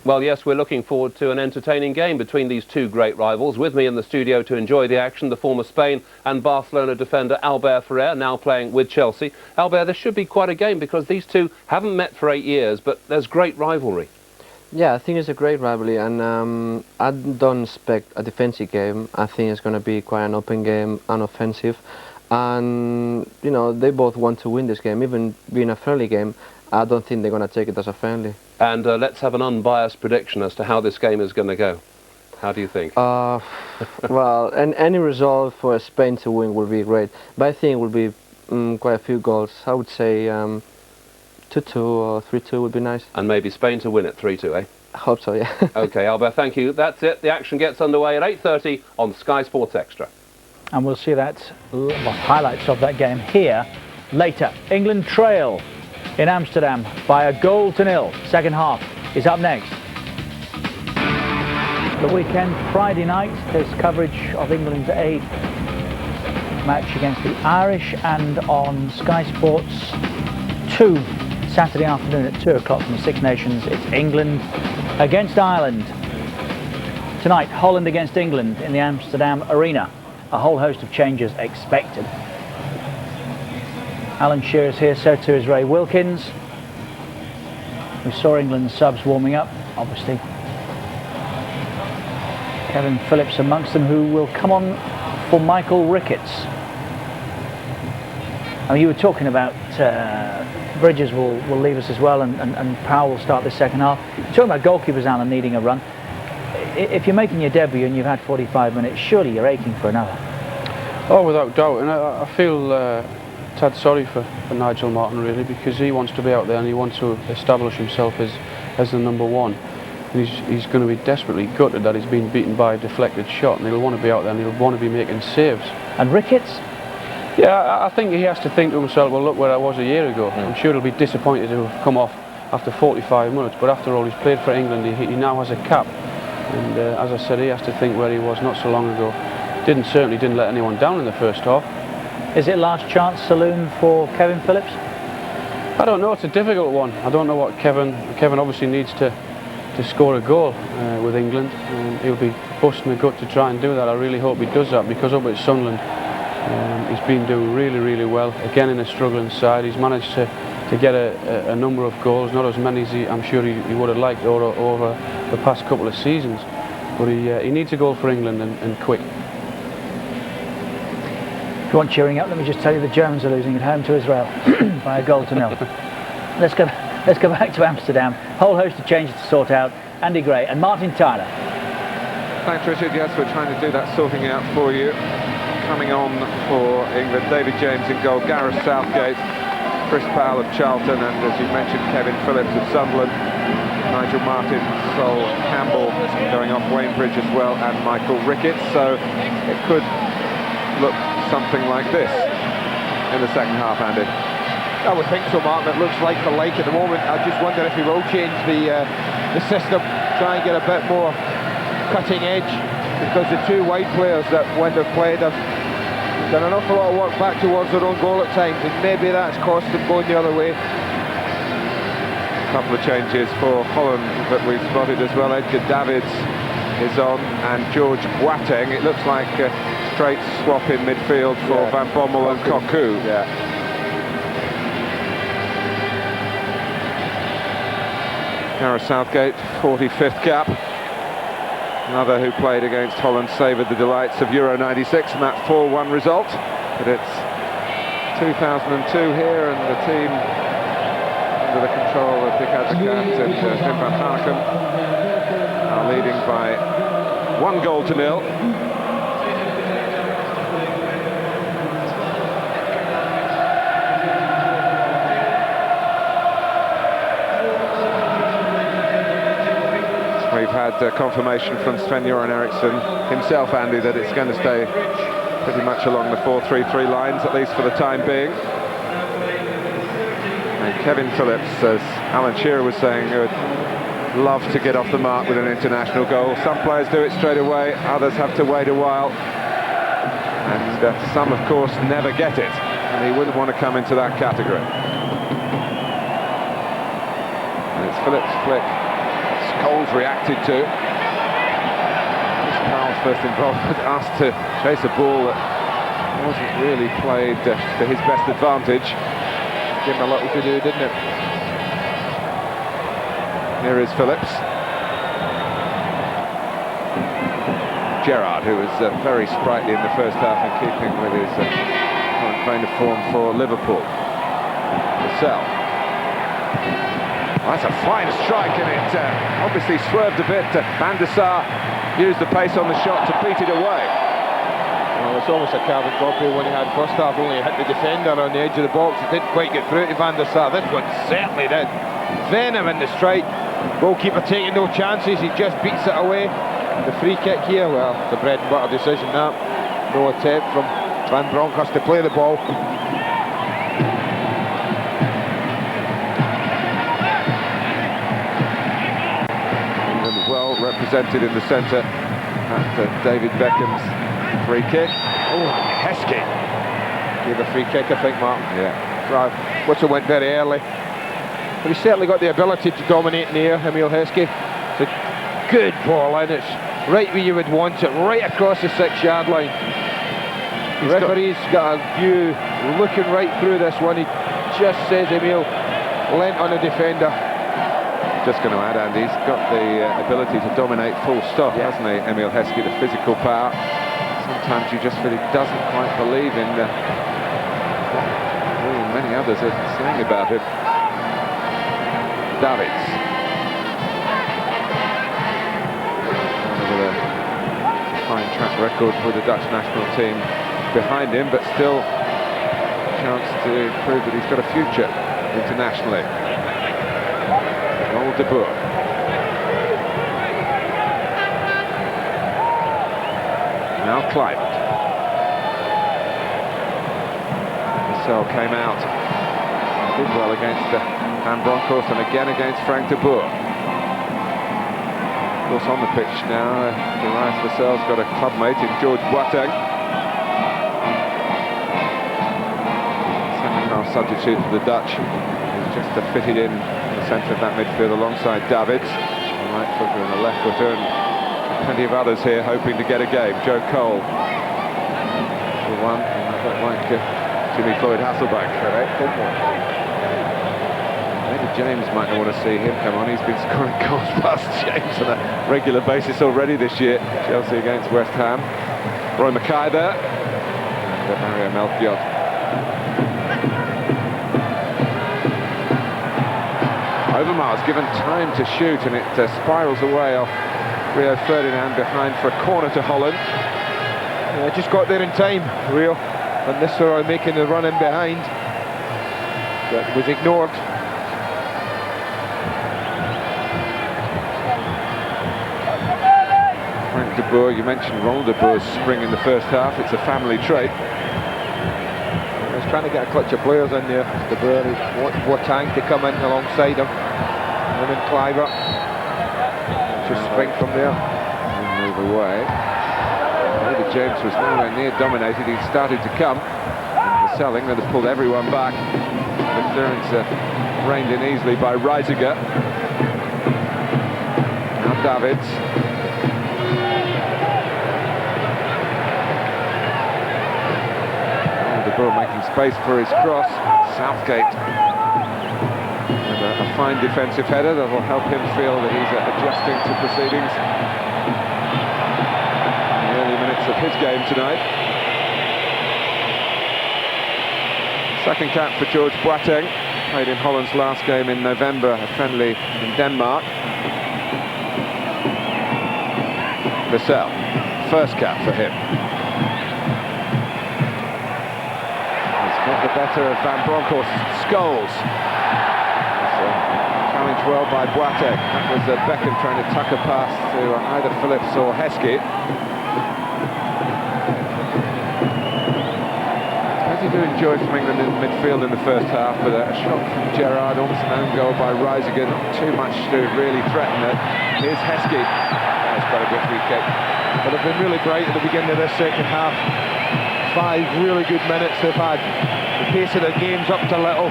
Well, yes, we're looking forward to an entertaining game between these two great rivals. With me in the studio to enjoy the action, the former Spain and Barcelona defender Albert Ferrer, now playing with Chelsea. Albert, this should be quite a game because these two haven't met for 8 years, but there's great rivalry. Yeah, I think it's a great rivalry, and I don't expect a defensive game. I think it's going to be quite an open game, unoffensive, and you know, they both want to win this game. Even being a friendly game, I don't think they're going to take it as a friendly. And let's have an unbiased prediction as to how this game is going to go. How do you think? Well, any result for Spain to win will be great, but I think it will be quite a few goals. I would say 2-2 or 3-2 would be nice. And maybe Spain to win at 3-2, eh? I hope so, yeah. OK, Albert, thank you. That's it. The action gets underway at 8:30 on Sky Sports Extra. And we'll see that, highlights of that game here later. England trail in Amsterdam by 1-0. Second half is up next. The weekend, Friday night, there's coverage of England's 8th match against the Irish, and on Sky Sports 2 Saturday afternoon at 2 o'clock from the Six Nations, it's England against Ireland. Tonight, Holland against England in the Amsterdam Arena. A whole host of changes expected. Alan Shearer's here, so too is Ray Wilkins. We saw England's subs warming up, obviously. Kevin Phillips amongst them, who will come on for Michael Ricketts. I mean, you were talking about Bridges will leave us as well, and Powell will start this second half. You're talking about goalkeepers, Alan, needing a run. If you're making your debut and you've had 45 minutes, surely you're aching for another. Oh, without doubt, and I feel tad sorry for Nigel Martin, really, because he wants to be out there and he wants to establish himself as the number one. And he's going to be desperately gutted that he's been beaten by a deflected shot, and he'll want to be out there and he'll want to be making saves. And Ricketts? Yeah, I think he has to think to himself, well, look where I was a year ago. I'm sure he'll be disappointed to have come off after 45 minutes, but after all, he's played for England, he now has a cap. And as I said, he has to think where he was not so long ago. Certainly didn't let anyone down in the first half. Is it last chance saloon for Kevin Phillips? I don't know, it's a difficult one. I don't know what Kevin obviously needs to score a goal with England. He'll be busting the gut to try and do that. I really hope he does that, because up at Sunderland he's been doing really, really well. Again, in a struggling side, he's managed to get a number of goals, not as many as I'm sure he would have liked over the past couple of seasons. But he needs a goal for England, and quick. If you want cheering up, let me just tell you the Germans are losing at home to Israel by 1-0. Let's go back to Amsterdam. Whole host of changes to sort out. Andy Gray and Martin Tyler. Thanks, Richard. Yes, we're trying to do that sorting out for you. Coming on for England, David James in goal, Gareth Southgate, Chris Powell of Charlton, and as you mentioned, Kevin Phillips of Sunderland, Nigel Martin, Sol Campbell going off Wainbridge as well, and Michael Ricketts. So it could look something like this in the second half, Andy. I would think so, Martin. It looks like for like at the moment. I just wonder if he will change the system, try and get a bit more cutting edge, because the two wide players that when they've played have done an awful lot of work back towards their own goal at times, and maybe that's cost them going the other way. A couple of changes for Holland that we've spotted as well. Edgar Davids is on, and George Boateng. It looks like a straight swap in midfield for Van Bommel and Cocu. Yeah. Gareth Southgate, 45th cap. Another who played against Holland, savoured the delights of Euro 96 and that 4-1 result. But it's 2002 here, and the team under the control of Dick Advocaat and Wim van Hanegem are leading by 1-0. We've had confirmation from Sven-Göran Eriksson himself, Andy, that it's going to stay pretty much along the 4-3-3 lines, at least for the time being. And Kevin Phillips, as Alan Shearer was saying, would love to get off the mark with an international goal. Some players do it straight away, others have to wait a while. And some, of course, never get it. And he wouldn't want to come into that category. And it's Phillips' flick. Coles reacted to. Chris Powell's first involvement, asked to chase a ball that wasn't really played to his best advantage. Gave him a little to do, didn't it? Here is Phillips. Gerrard, who was very sprightly in the first half, in keeping with his current vein of form for Liverpool. Lascelles. That's a fine strike, and it obviously swerved a bit. Van der Sar used the pace on the shot to beat it away. Well, it's almost a carbon copy when he had first half, only hit the defender on the edge of the box. It didn't quite get through to Van der Sar. This one certainly did. Venom in the strike. Goalkeeper taking no chances, he just beats it away. The free kick here, well, the bread and butter decision that. No attempt from Van Bronckhorst to play the ball. Well represented in the centre after David Beckham's free kick. Oh, Heskey gave a free kick, I think, Mark. Yeah. Whistle went very early, but he certainly got the ability to dominate in the air, Emile Heskey. It's a good ball, and it's right where you would want it, right across the 6-yard line. The referee's got a view looking right through this one. He just says Emile lent on a defender. Just going to add, Andy, he's got the ability to dominate full stop, hasn't he, Emile Heskey, the physical power. Sometimes you just feel he doesn't quite believe in what many others are saying about him. Davids. With a fine track record for the Dutch national team behind him, but still a chance to prove that he's got a future internationally. De Boer. Now Clivert. Lascelles came out. Did well against Van Bronckhorst and again against Frank de Boer. Of course, on the pitch now, Darius Lascelles got a clubmate in George Boateng. Second half substitute for the Dutch. He's just fitted in the centre of that midfield alongside Davids, a right footer and a left footer, and plenty of others here hoping to get a game. Joe Cole for one, and that looked like Jimmy Floyd Hasselbank. Maybe James might not want to see him come on. He's been scoring goals past James on a regular basis already this year. Chelsea against West Ham. Roy Mackay there. Mario Melchiot. Overmars given time to shoot, and it spirals away off Rio Ferdinand behind for a corner to Holland. Yeah, just got there in time, Rio, and this are making the run in behind. That was ignored. Frank de Boer, you mentioned Ronald de Boer's spring in the first half. It's a family trait. He's trying to get a clutch of players in there. De Boer, Boateng to come in alongside him. And then Cliver. Just spring from there. And move away. David James was nowhere near dominated. He started to come. The selling that has pulled everyone back. The clearance reined in easily by Reisiger. Now Davids. De Boer making space for his cross. Southgate. And a fine defensive header that will help him feel that he's adjusting to proceedings. In the early minutes of his game tonight. Second cap for George Boateng, played in Holland's last game in November, a friendly in Denmark. Vassell, first cap for him. He's got the better of Van Bronckhorst. Scholes. Challenged well by Boateng. That was Beckham trying to tuck a pass to either Phillips or Heskey. I do enjoy from England in midfield in the first half, but a shot from Gerrard, almost an own goal by Reisiger, not too much to really threaten it. Here's Heskey. That's got a good free kick. But they've been really bright at the beginning of this second half. 5 really good minutes they've had. The pace of the game's upped a little.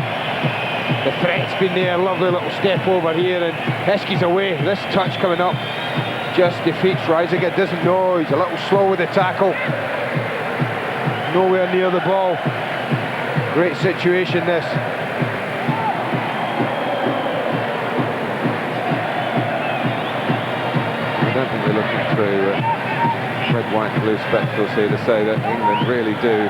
The threat's been there, lovely little step over here, and Heskey's away. This touch coming up just defeats Reisiger, doesn't know, he's a little slow with the tackle. Nowhere near the ball. Great situation this. I don't think we're looking through red, white and blue spectacles here to say that England really do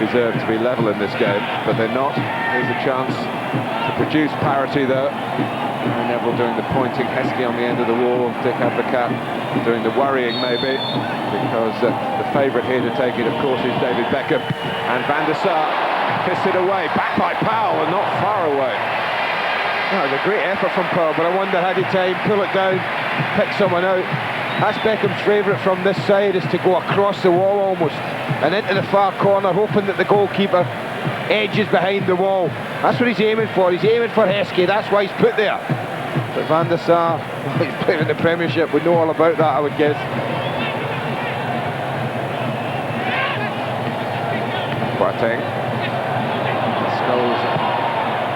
deserve to be level in this game, but they're not. Here's a chance to produce parity though. Gary Neville doing the pointing, Heskey on the end of the wall, Dick Advocat doing the worrying maybe, because the favourite here to take it of course is David Beckham, and Van der Sar kissed it away, back by Powell and not far away. That was a great effort from Powell, but I wonder had he time, pull it down, pick someone out. That's Beckham's favourite from this side, is to go across the wall almost and into the far corner, hoping that the goalkeeper edges behind the wall. That's what he's aiming for. He's aiming for Heskey. That's why he's put there. But Van der Sar, he's playing in the Premiership, would know all about that, I would guess. Boateng. Scholes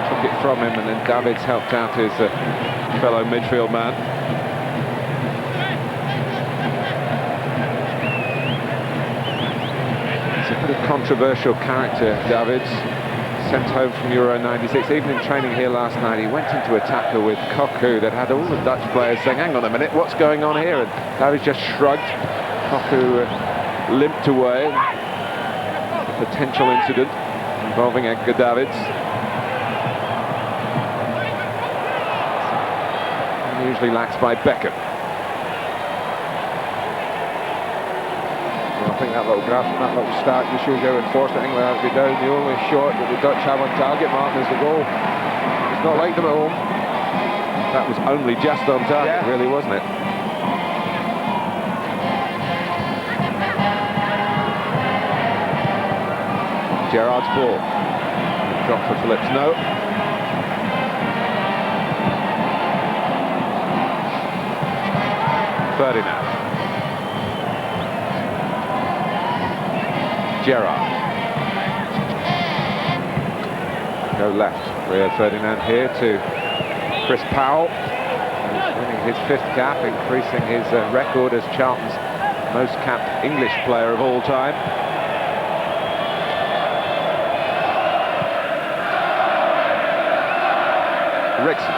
took it from him, and then Davids helped out his fellow midfield man. He's a bit of controversial character, Davids. Sent home from Euro 96, even in training here last night, he went into a tackle with Cocu that had all the Dutch players saying, hang on a minute, what's going on here? And Davids just shrugged. Cocu limped away. A potential incident involving Edgar Davids. Usually laxed by Beckham. I think that little graph and that little stat just shows how unfortunate England has to be down. The only shot that the Dutch have on target, Martin, is the goal. It's not like them at home. That was only just on target, really, wasn't it? Gerrard's ball. Drop for Phillips, no. Ferdinand. Gerrard. Go left. Rio Ferdinand here to Chris Powell, who's winning his 5th cap, increasing his record as Charlton's most capped English player of all time. Rickson.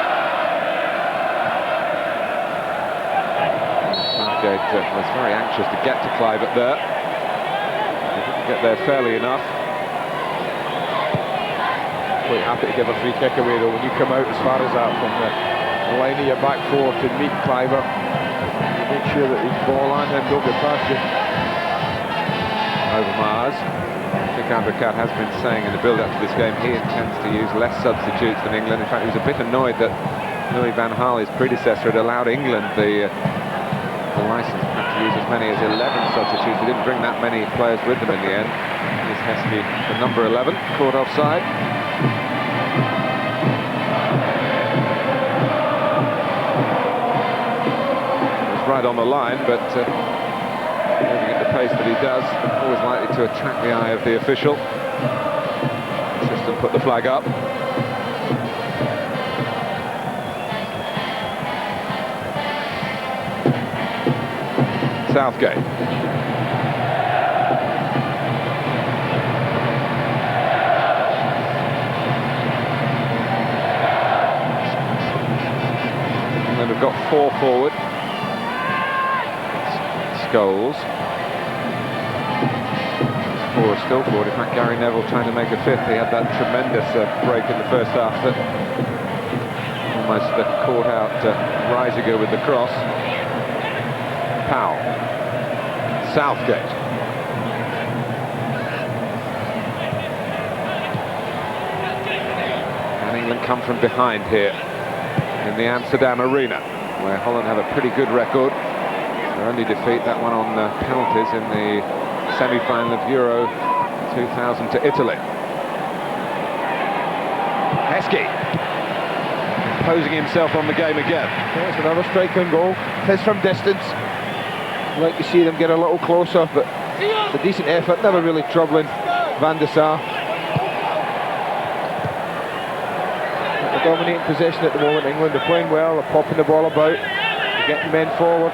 Southgate was very anxious to get to Clive there. get there fairly enough. Quite happy to give a free kick away though when you come out as far as that from the line of your back four to meet Cliver. You make sure that his ball and him don't get past you. Over Mars. I think Abracat has been saying in the build-up to this game he intends to use less substitutes than England. In fact, he was a bit annoyed that Louis van Gaal, his predecessor, had allowed England the license to use as many as 11 substitutes. He didn't bring that many players with them in the end. Here's Heskey, the number 11, caught offside. It's right on the line, but moving at the pace that he does, always likely to attract the eye of the official. Assistant put the flag up. Southgate. And then we've got 4 forward. Scholes. 4 still forward. In fact, Gary Neville trying to make a 5th. He had that tremendous break in the first half that almost caught out Reisiger with the cross. Powell. Southgate. And England come from behind here in the Amsterdam Arena, where Holland have a pretty good record. Their only defeat, that one on penalties in the semi-final of Euro 2000 to Italy. Heskey imposing himself on the game again. There's another striking goal. His from distance. I'd like to see them get a little closer, but it's a decent effort, never really troubling Van der Sar. They're dominating possession at the moment, England. They're playing well, they're popping the ball about, they're getting men forward.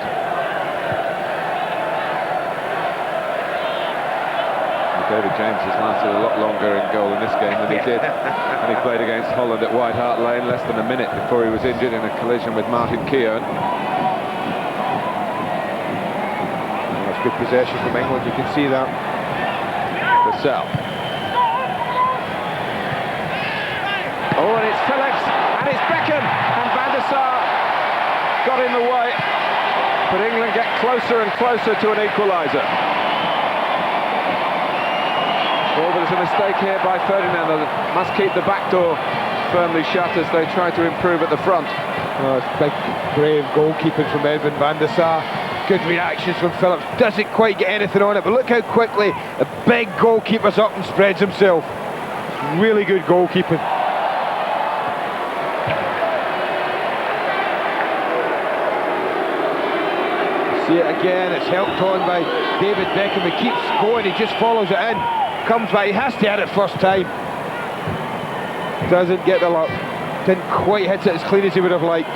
David James has lasted a lot longer in goal in this game than he did when he played against Holland at White Hart Lane, less than a minute before he was injured in a collision with Martin Keown. That's good possession from England, you can see that. Vassell. Oh, and it's Phillips, and it's Beckham, and Van der Sar got in the way, but England get closer and closer to an equaliser. Oh, but there's a mistake here by Ferdinand. They must keep the back door firmly shut as they try to improve at the front. Oh, it's big, brave goalkeeping from Edwin van der Sar. Good reactions from Phillips. Doesn't quite get anything on it, but look how quickly the big goalkeeper's up and spreads himself. Really good goalkeeping. See it again. It's helped on by David Beckham. He keeps going. He just follows it in. Comes back, he has to hit it first time. Doesn't get the luck. Didn't quite hit it as clean as he would have liked.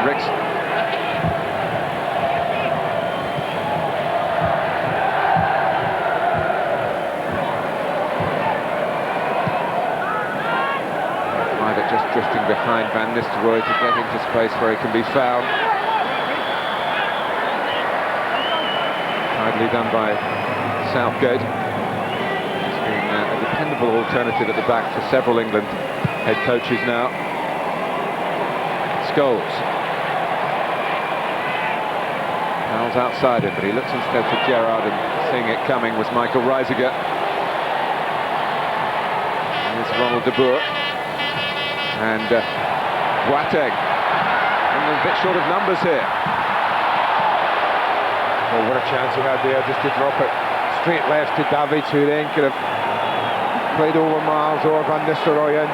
Ricks. Just drifting behind Van Nistelrooy to get into space where he can be found. Tidily done by Southgate. He's been a dependable alternative at the back for several England head coaches now. Scholes. Powell's outside him, but he looks instead to Gerrard, and seeing it coming was Michael Reisiger. Here's Ronald de Boer. And Boateng, and a bit short of numbers here. Oh, what a chance he had there, just to drop it straight left to Davids, who then could have played over Miles or Van Nistelrooy in.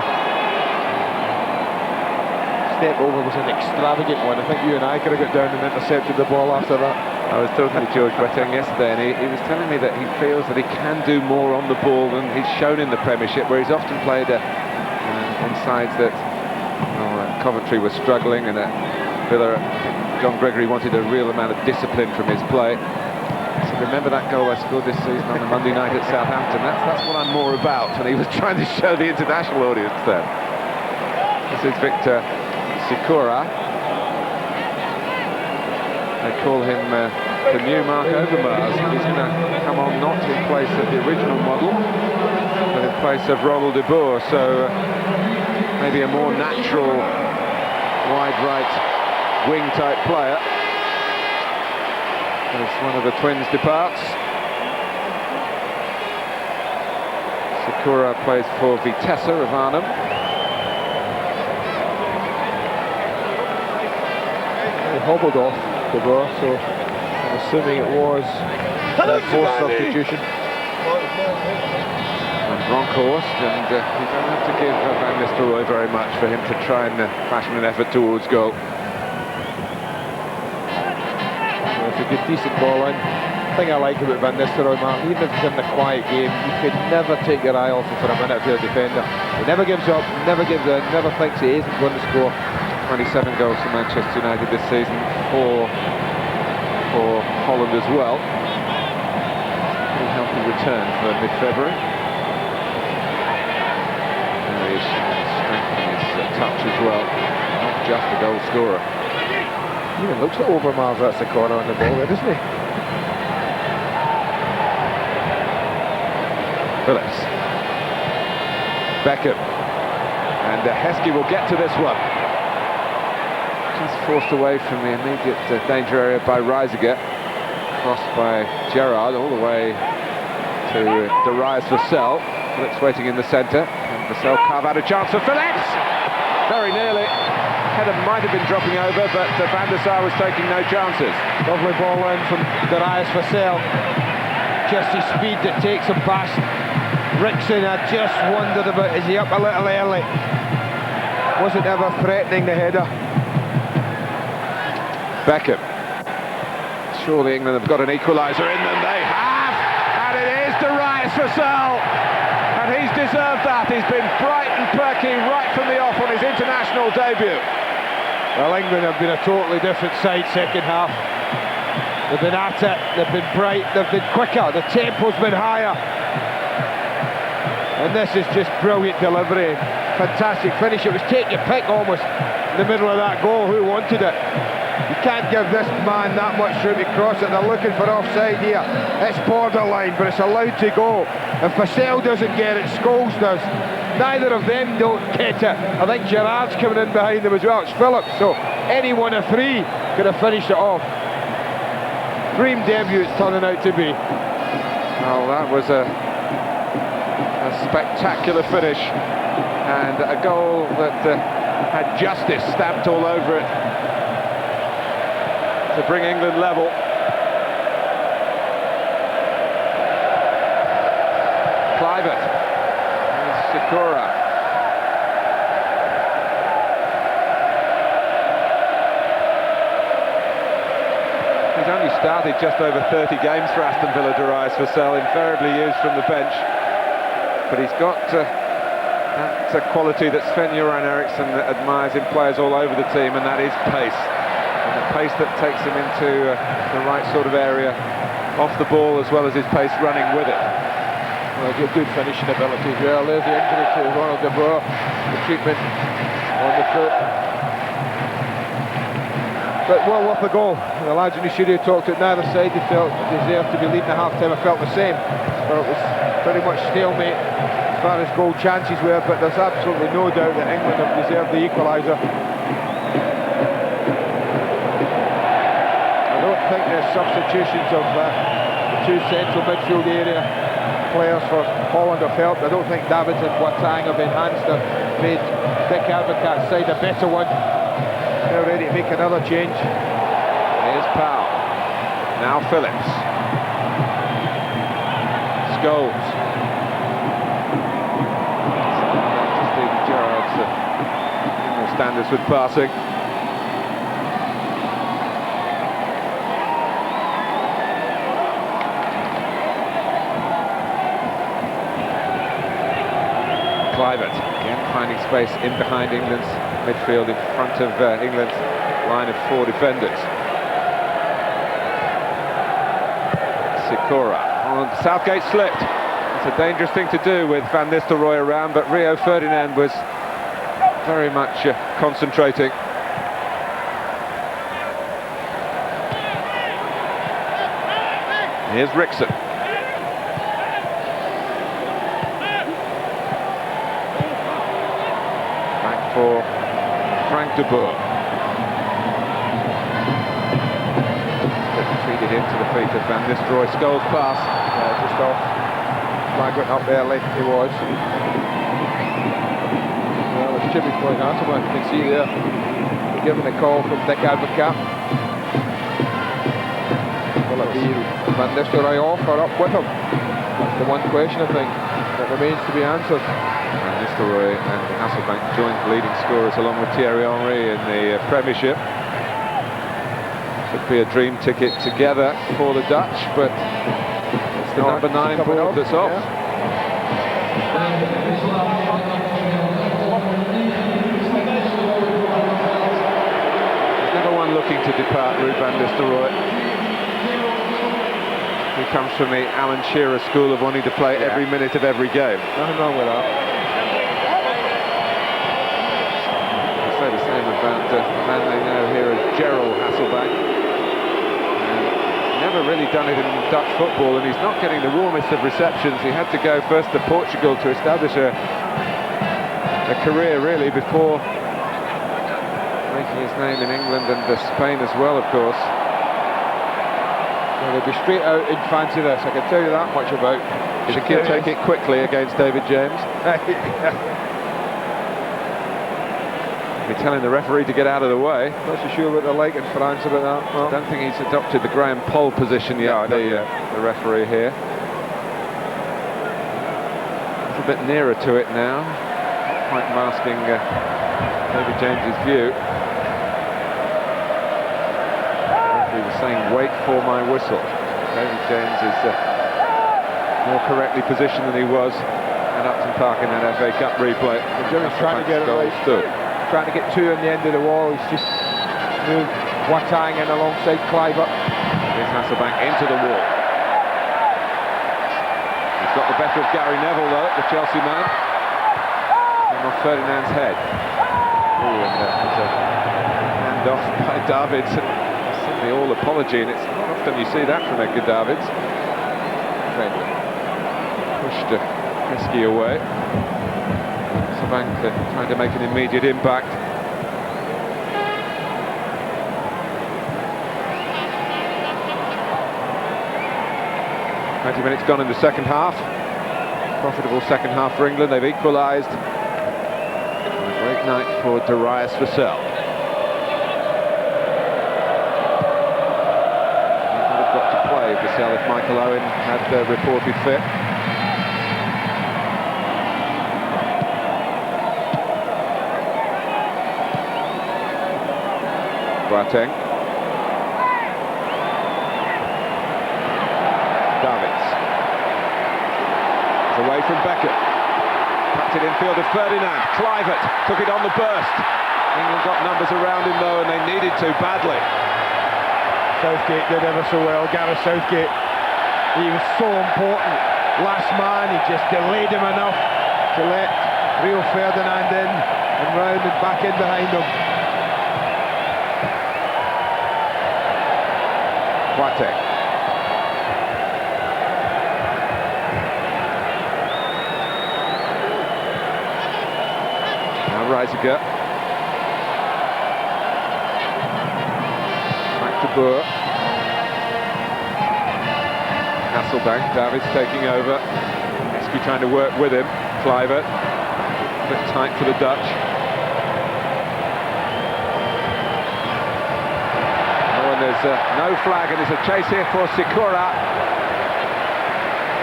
Step over was an extravagant one. I think you and I could have got down and intercepted the ball after that. I was talking to George Boateng yesterday, and he was telling me that he feels that he can do more on the ball than he's shown in the Premiership, where he's often played on sides that Coventry was struggling, and Villa, John Gregory wanted a real amount of discipline from his play. So remember that goal I scored this season on the Monday night at Southampton? That's what I'm more about, and he was trying to show the international audience then. This is Victor Sikora. They call him the new Mark Overmars. He's going to come on not in place of the original model, but in place of Ronald de Boer, so maybe a more natural wide right wing type player as one of the twins departs. Sikora plays for Vitesse of Arnhem. He hobbled off de Boer, so I'm assuming it was that forced substitution. And Bronkhorst, and you don't have to give Van Nistelrooy very much for him to try and fashion an effort towards goal. Well, it's a good, decent ball in. The thing I like about Van Nistelrooy, Mark, even if it's in the quiet game, you could never take your eye off him for a minute if you're a defender. He never gives up, never gives in, never thinks he isn't going to score. 27 goals for Manchester United this season, 4 for Holland as well. Pretty healthy return for mid-February. He's strengthening his touch as well, not just a goal scorer. He even looks like Overmars. That's the corner on the ball there, doesn't he? Phillips. Beckham. And Heskey will get to this one. Just forced away from the immediate danger area by Reisiger. Crossed by Gerrard all the way to Darius Vassell. Phillips waiting in the centre. And Vassell carve out a chance for Phillips! Very nearly. Header might have been dropping over, but Van der Sar was taking no chances. Lovely ball in from Darius Vassell. Just his speed that takes him past Rickson. I just wondered about, is he up a little early? Wasn't ever threatening the header. Beckham. Surely England have got an equaliser in them. They have! And it is Darius Vassell! And he's deserved that. He's been bright and perky right from the off on his international debut. Well, England have been a totally different side second half. They've been at it, they've been bright, they've been quicker, the tempo's been higher. And this is just brilliant delivery. Fantastic finish. It was take your pick almost in the middle of that goal. Who wanted it? You can't give this man that much room to cross it. They're looking for offside here. It's borderline, but it's allowed to go. If Vassell doesn't get it, Scholes does. Neither of them don't get it. I think Gerrard's coming in behind them as well. It's Phillips, so any one of three could have finished it off. Dream debut it's turning out to be. Well, that was a spectacular finish and a goal that had justice stamped all over it to bring England level. Clivert. Sikora. He's only started just over 30 games for Aston Villa, Darius Vassell, invariably used from the bench. But he's got that quality that Sven-Göran Eriksson admires in players all over the team, and that is pace. And the pace that takes him into the right sort of area, off the ball as well as his pace running with it. Well, good finishing ability as well. There's the injury to Ronald de Boer, the treatment on the foot. But well worth the goal. The lads in the studio talked at neither side. They felt they deserved to be leading at half-time. I felt the same. But it was pretty much stalemate as far as goal chances were, but there's absolutely no doubt that England have deserved the equaliser. I don't think the substitutions of the two central midfield area players for Holland have helped. I don't think Davids and Boateng have enhanced or made Dick Advocaat's side a better one. They're ready to make another change. Here's Powell. Now Phillips. Scholes. Stephen Gerrard's standards with passing. Clivert again finding space in behind England's midfield, in front of England's line of 4 defenders. Sikora. Oh, Southgate slipped. It's a dangerous thing to do with Van Nistelrooy around, but Rio Ferdinand was very much concentrating. Here's Rickson. Back for Frank de Boer. Feeded into the feet of Van Nistelrooy. Scholes pass. Just off. Flag went up early. He was. Well, it's Jimmy playing Hasselbank. You can see there. Given a call from Dick Advocat. Will it be Van Nistelrooy off or up with him? That's the one question, I think, that remains to be answered. Van Nistelrooy and Hasselbank joint leading scorers along with Thierry Henry in the Premiership. Should be a dream ticket together for the Dutch, but it's the number 9 board that's off. Yeah. There's never one looking to depart Ruud van Nistelrooy. He comes from the Alan Shearer school of wanting to play every minute of every game. Nothing wrong with that. I say the same about the man they know here as Gerald Hasselbank. Never really done it in Dutch football, and he's not getting the warmest of receptions. He had to go first to Portugal to establish a career, really, before making his name in England and Spain as well, of course. Well, they'll be straight out in fancy this, I can tell you that much about. Should he take it quickly against David James? Be telling the referee to get out of the way. Not so sure what they're like in France about that. Well, I don't think he's adopted the Graham Poll position yet, the referee here. A little bit nearer to it now, quite masking David James's view. He was saying, "Wait for my whistle." David James is more correctly positioned than he was at Upton Park in that FA Cup replay. Jimmy's trying to get it right. Stood. Trying to get 2 on the end of the wall. He's just moved Boateng in alongside Kluivert. Here's Hasselbank into the wall. He's got the better of Gary Neville though, the Chelsea man. And off Ferdinand's head. Ooh, and there's a hand off by Davids. Simply all apology, and it's not often you see that from Edgar Davids. Pushed Heskey away. Hasselbank trying to make an immediate impact. Minutes gone in the second half. Profitable second half for England. They've equalised. A great night for Darius Vassell. He would have got to play Vassell if Michael Owen had reported fit. Boateng. Davids. It's away from Beckham. Packed it infield of Ferdinand. Kluivert took it on the burst. England got numbers around him though, and they needed to badly. Southgate did ever so well. Gareth Southgate. He was so important. Last man, he just delayed him enough to let Rio Ferdinand in and round and back in behind him. Boateng. Now Reisiger. Back to Boer. Hasselbank, Davids taking over. Heskey trying to work with him. Kluivert. A bit tight for the Dutch. There's no flag, and there's a chase here for Sikora,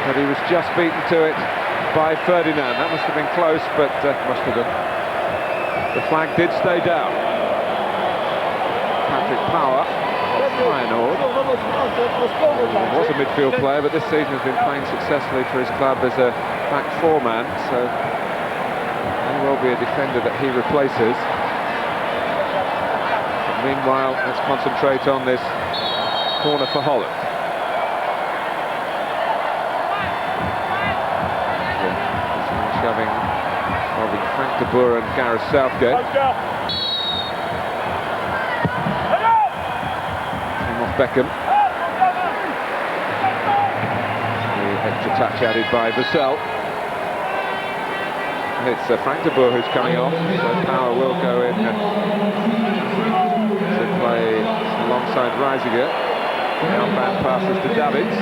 but he was just beaten to it by Ferdinand. That must have been close, but must have been. The flag did stay down. Patrick Power, Feyenoord, was a midfield player, but this season has been playing successfully for his club as a back 4-man, so may well be a defender that he replaces. Meanwhile, let's concentrate on this corner for Holland. Shoving Frank de Boer and Gareth Southgate. Came off Beckham. extra touch added by Vassell. It's Frank de Boer who's coming off, so Power will go in to play alongside Reisiger. Outbound passes to Davids.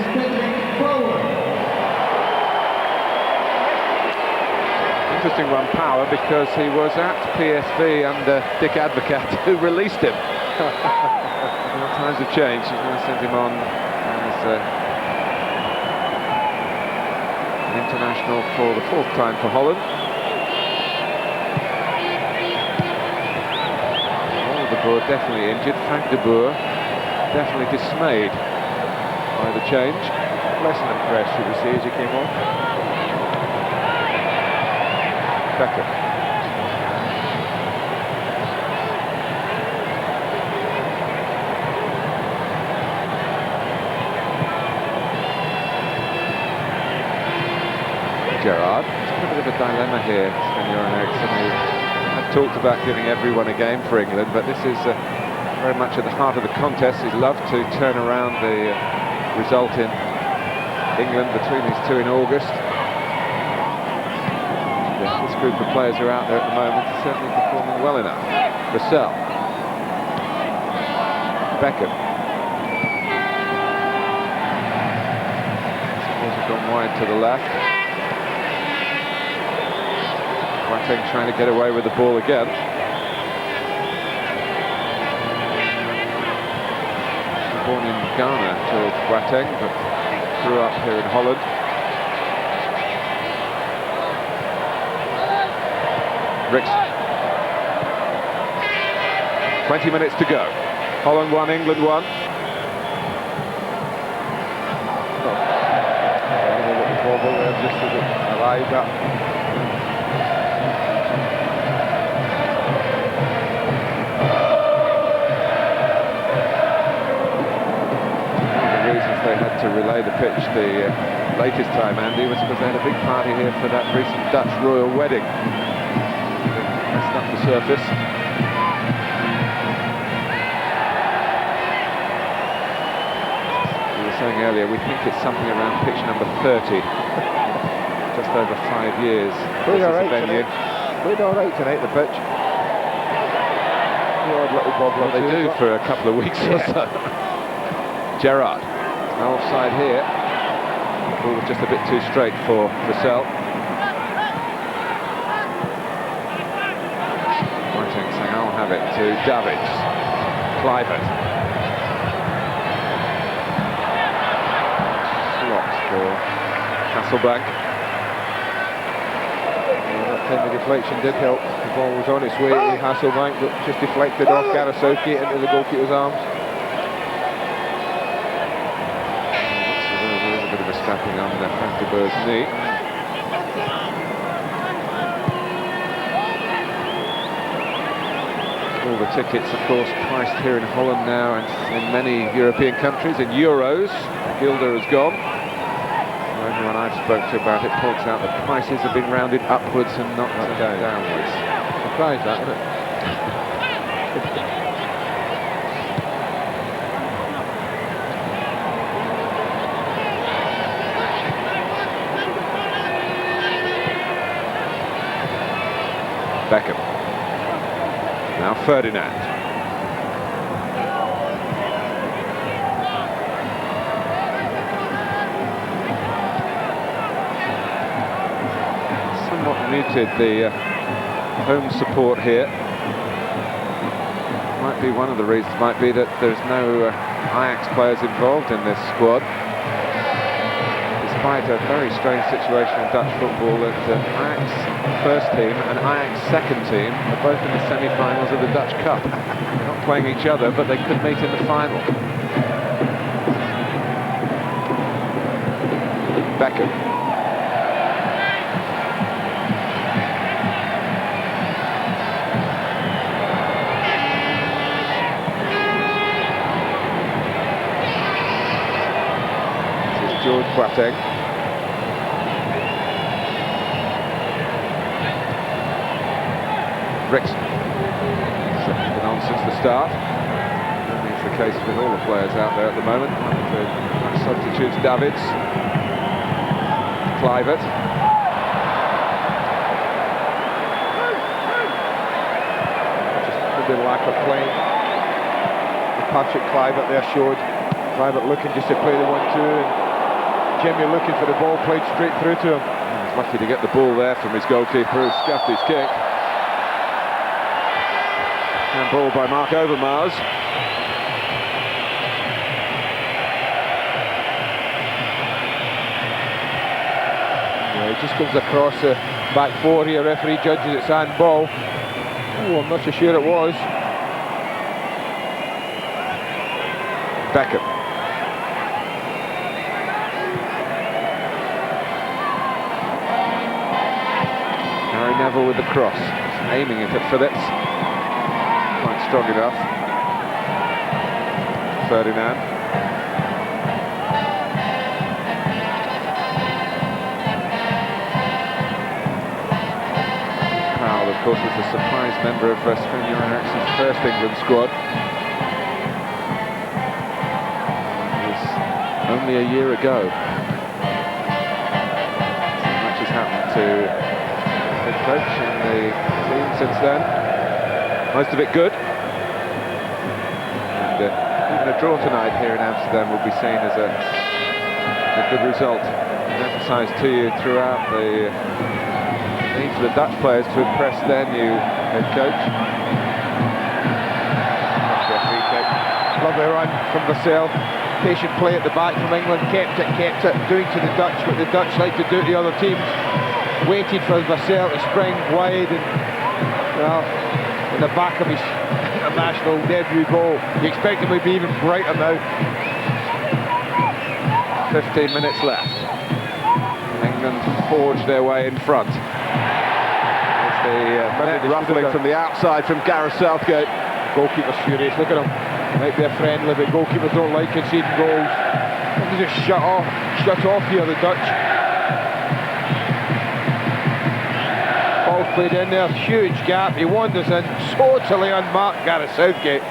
Interesting one, Power, because he was at PSV under Dick Advocat, who released him. Times have changed. He's now sent him on as an international for the 4th time for Holland. De Boer definitely injured. Frank de Boer definitely dismayed by the change. Less than impressed, should we say, as he came on. Beckham. Gerrard. It's a bit of a dilemma here, Sven-Göran Eriksson, who had talked about giving everyone a game for England, but this is very much at the heart of the contest. He'd love to turn around the result in England between these two in August. This group of players who are out there at the moment are certainly performing well enough. Vassell. Beckham. Scores have gone wide to the left. Boateng trying to get away with the ball again. Born in Ghana, George Boateng, but grew up here in Holland. Ricks. 20 minutes to go. Holland 1, England 1. Just as it arrived at. They had to relay the pitch the latest time, Andy, was because they had a big party here for that recent Dutch royal wedding. They messed up the surface. We were saying earlier, we think it's something around pitch number 30. Just over 5 years. Played all right venue. tonight. Played all right tonight, the pitch. The odd little bobble What they do for a couple of weeks or so. Gerrard. No offside here. The ball was just a bit too straight for Vassell. Boateng saying, I'll have it to Davids. Clivert. Slots for Hasselbank. That time the deflection did help. The ball was on its way to Hasselbank, but just deflected off Gareth Southgate into the goalkeeper's arms. Snapping on Frank de Boer's knee. All the tickets, of course, priced here in Holland now and in many European countries in euros. Gilder has gone. Everyone I've spoken to about it points out that prices have been rounded upwards and not downwards. Surprised that, isn't it? Beckham. Now Ferdinand. Somewhat muted, the home support here. Might be one of the reasons, might be that there's no Ajax players involved in this squad. Despite a very strange situation in Dutch football, that Ajax first team and Ajax second team are both in the semi-finals of the Dutch Cup. They're not playing each other, but they could meet in the final. Beckham. This is George Boateng. Ricks. Been on since the start. It's the case with all the players out there at the moment. Substitutes Davids. Clivert. Just a bit of lack of playing. Patrick Clivert there showed. Clivert looking just to play the 1-2, and Jimmy looking for the ball played straight through to him. He's lucky to get the ball there from his goalkeeper, who scuffed his kick. And ball by Mark Overmars. Yeah, he just comes across the back four here. Referee judges it's handball. Oh, I'm not so sure it was. Beckham. Gary Neville with the cross, aiming it at Phillips. Quite strong enough. Ferdinand. Powell, of course, was the surprise member of Sven-Göran Eriksson's first England squad. Only a year ago. Much has happened to the coach and the team since then. Most of it good. And even a draw tonight here in Amsterdam would be seen as a good result. I've emphasised to you throughout the need for the Dutch players to impress their new head coach. Lovely run from Vassell. Patient play at the back from England, kept it, doing to the Dutch what the Dutch like to do to the other teams. Waited for Vassell to spring wide, and well, in the back of his international debut goal. You expect him to be even brighter now. 15 minutes left. England forge their way in front. There's the net ruffling from the outside from Gareth Southgate. Goalkeeper's furious, look at him. Might be a friendly, but goalkeepers don't like conceding goals. They just shut off here, the Dutch. Ball played in there, huge gap. He wanders in, totally unmarked. Gareth Southgate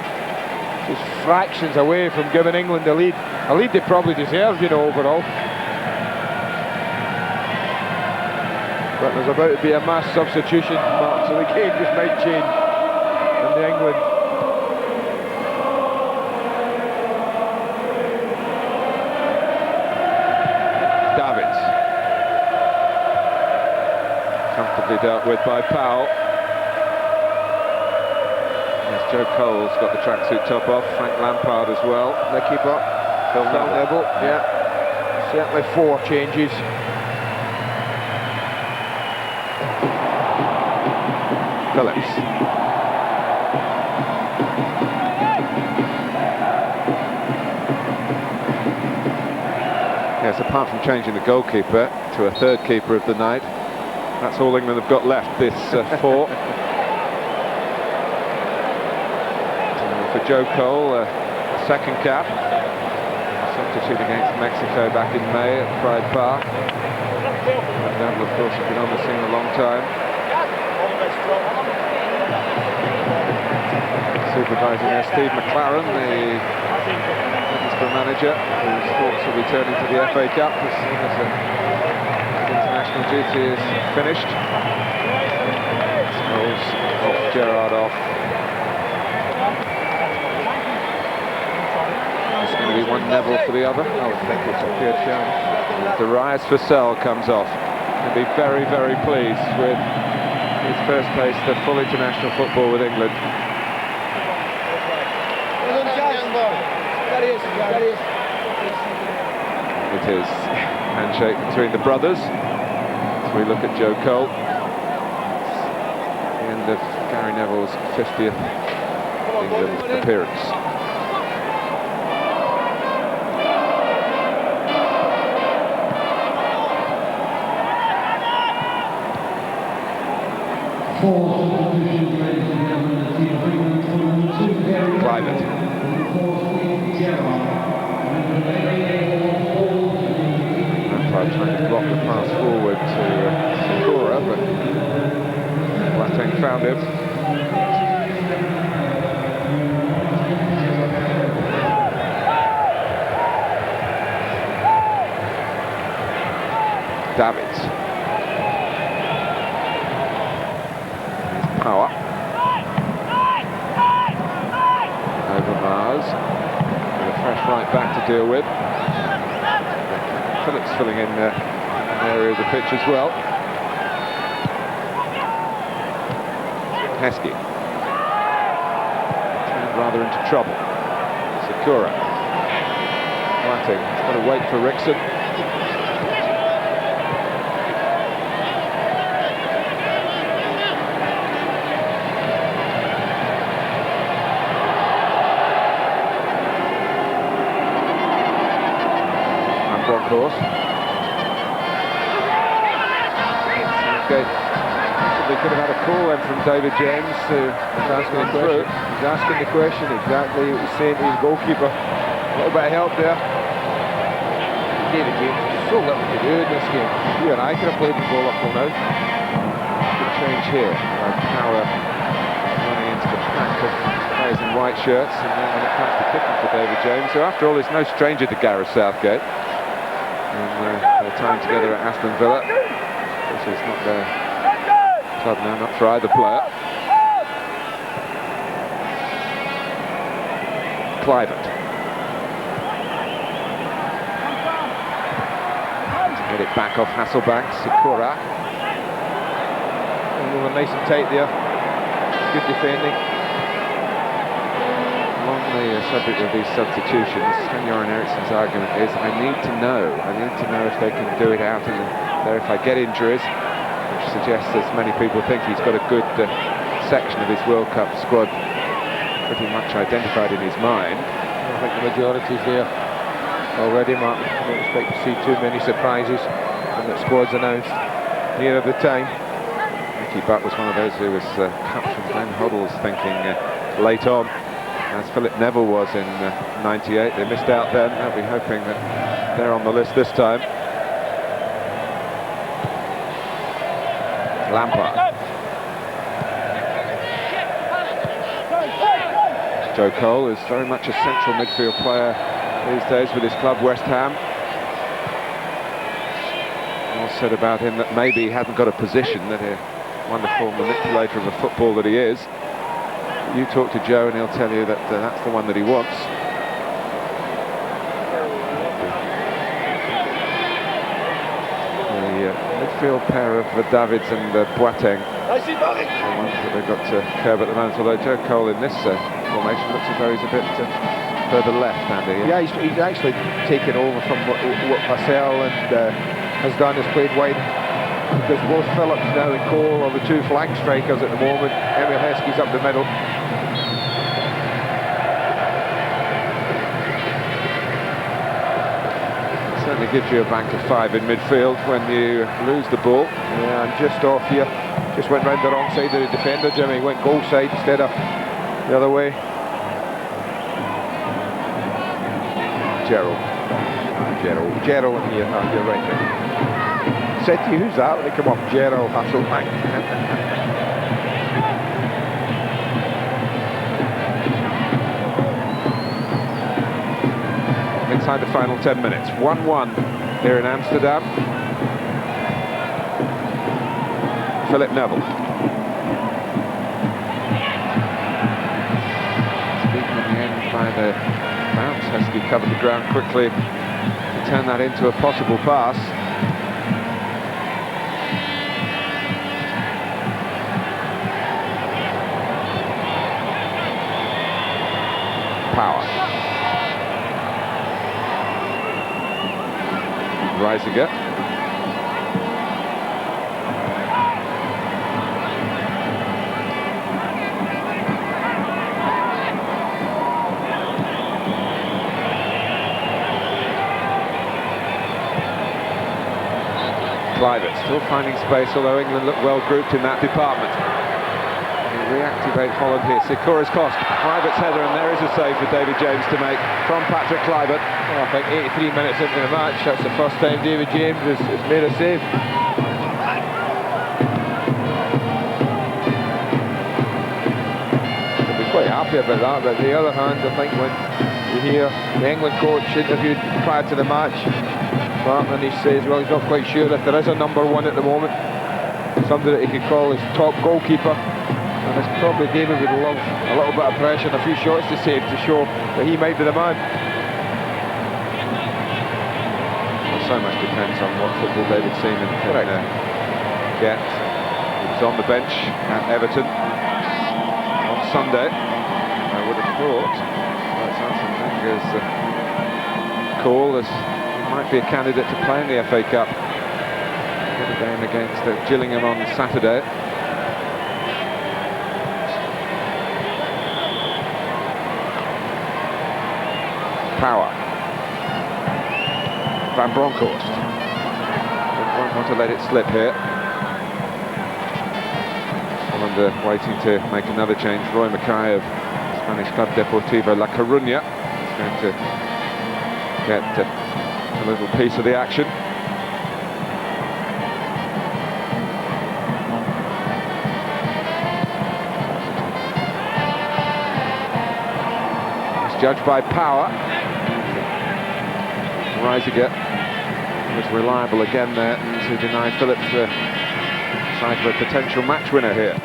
just fractions away from giving England the lead. A lead they probably deserved, you know, overall. But there's about to be a mass substitution, Mark, so the game just might change in the England. Comfortably dealt with by Powell. Yes, Joe Cole's got the tracksuit top off. Frank Lampard as well. The keeper, Phil Neville. Yeah, certainly 4 changes. Phillips. Yes, apart from changing the goalkeeper to a third keeper of the night, that's all England have got left this 4. For Joe Cole, second cap. Substitute against Mexico back in May at Pride Park. Neville, of course, has been on the scene a long time. Supervising there, Steve McLaren, the Middlesbrough manager, whose thoughts will be turning to the FA Cup as soon as international duty is finished. Scholes off, Gerrard off. It's going to be one Neville for the other. I would think it's a good chance. Darius Vassell comes off. He'll be very, very pleased with his first taste of full international football with England. It is handshake between the brothers as we look at Joe Cole. The end of Gary Neville's 50th England appearance. Clivert. Lampard trying to block the pass forward to Sakura, but Boateng found him. Davids. Here's Power. Over Mars. With a fresh right back to deal with. Phillips filling in an area of the pitch as well. Heskey. Turned rather into trouble. Sakura. Watting. He's got to wait for Rickson. Course. Okay. They could have had a call then from David James who was asking the question. He's asking the question exactly what he's saying to his goalkeeper. A little bit of help there. David James has so little to do in this game. You and I could have played the ball up till now. Good change here. Power running into the pack of players in white shirts, and then when it comes to kicking for David James, who after all is no stranger to Gareth Southgate. And their time together at Aston Villa. This is not their club now, not for either player. Clivert. To get it back off Hasselbank. Sakura. Oh, nice and tight there. Good defending. On the subject of these substitutions, Sven-Göran Eriksson's argument is, I need to know if they can do it out there if I get injuries, which suggests, as many people think, he's got a good section of his World Cup squad pretty much identified in his mind. I think the majority's there already, Martin. I don't expect to see too many surprises when the squad's announced nearer the time. Mickey Butt was one of those who was cut from Glenn Hoddle's thinking late on, as Philip Neville was in '98. They missed out then. I'll be hoping that they're on the list this time. Lampard. Joe Cole is very much a central midfield player these days with his club West Ham. All said about him that maybe he hasn't got a position, that he's a wonderful manipulator of a football that he is. You talk to Joe and he'll tell you that that's the one that he wants. The midfield pair of Davids and Boateng, the ones that they've got to curb at the moment, although Joe Cole in this formation looks as though he's a bit further left, Andy. Yeah, he's actually taken over from what Marcel and has done, has played wide. Because both Phillips now and Cole are the two flank strikers at the moment. Emil Heskey's up the middle. It certainly gives you a bank of 5 in midfield when you lose the ball. Yeah, and just off here, just went round the wrong side of the defender, Jimmy. Went goal side instead of the other way. Gerald here. Oh, you're right there. Said to you, who's that? They come up, Gerald Hasselbank. Inside the final 10 minutes, 1-1 here in Amsterdam. Philip Neville. Beaten in the end by the bounce. Heskey covered the ground quickly to turn that into a possible pass. Power. Reisiger. Clivert still finding space, although England look well grouped in that department. Reactivate Holland here. Sikura's cost. Clivert's header, and there is a save for David James to make from Patrick Clivert. Well, I think 83 minutes into the match, that's the first time David James has made a save. I'll be quite happy about that, but on the other hand, I think when you hear the England coach interviewed prior to the match, And he says, well, he's not quite sure if there is a number one at the moment, somebody that he could call his top goalkeeper. And it's probably David would love a little bit of pressure and a few shots to save to show that he might be the man. Well, so much depends on what football David Seaman can get. He was on the bench at Everton on Sunday. I would have thought that's Arsene Wenger's call as he might be a candidate to play in the FA Cup. Got a game against Gillingham on Saturday. Power. Van Bronckhorst. Won't want to let it slip here. Holland waiting to make another change. Roy Mackay of Spanish club Deportivo La Coruña is going to get a little piece of the action. It's judged by Power. Reisiger was reliable again there to deny Phillips the sight of a potential match winner here.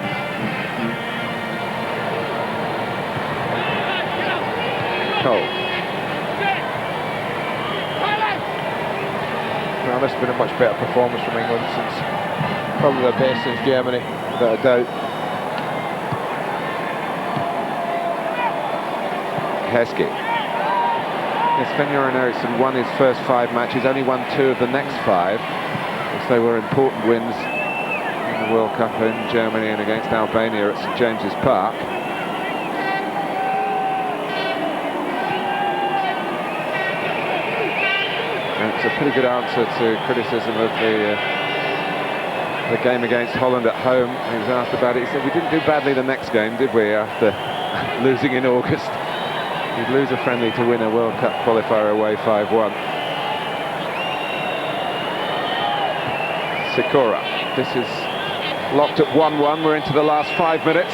Cole. Well, this has been a much better performance from England since, probably the best since Germany, without a doubt. Heskey. Yes, Sven-Göran Eriksson won his first 5 matches, only won 2 of the next 5, as they were important wins in the World Cup in Germany and against Albania at St James's Park. And it's a pretty good answer to criticism of the game against Holland at home. He was asked about it. He said, we didn't do badly the next game, did we, after losing in August? You'd lose a friendly to win a World Cup qualifier away 5-1. Sikora. This is locked at 1-1. We're into the last 5 minutes.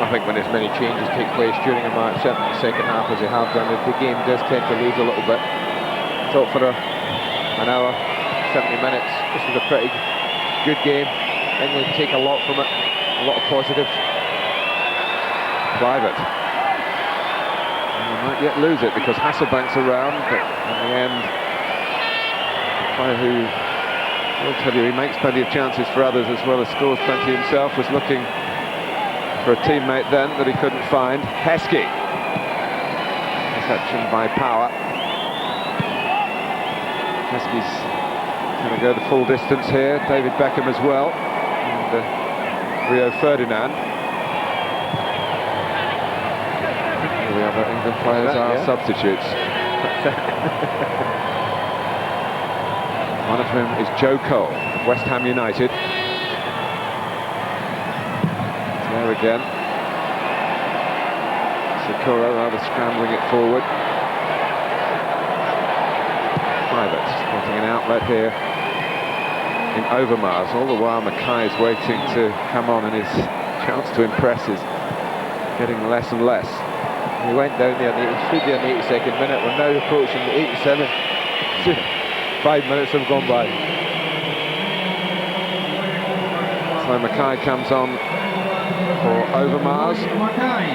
I think when as many changes take place during a match, certainly in the second half as they have done, the game does tend to lose a little bit. Thought for an hour, 70 minutes, this was a pretty good game. England take a lot from it, a lot of positives. Private. And we might yet lose it because Hasselbank's around, but in the end, the player who, I'll tell you, he makes plenty of chances for others as well as scores plenty himself, was looking for a teammate then that he couldn't find. Heskey. Reception by Power. Heskey's going to go the full distance here. David Beckham as well. And Rio Ferdinand. All the other England players are substitutes. One of whom is Joe Cole, West Ham United. There again. Sikora rather scrambling it forward. Private getting an outlet here in Overmars. All the while Mackay is waiting to come on, and his chance to impress is getting less and less. He went down there, he stood there in the 82nd minute. We're now approaching the 87th. 5 minutes have gone by. So Mackay comes on for Overmars.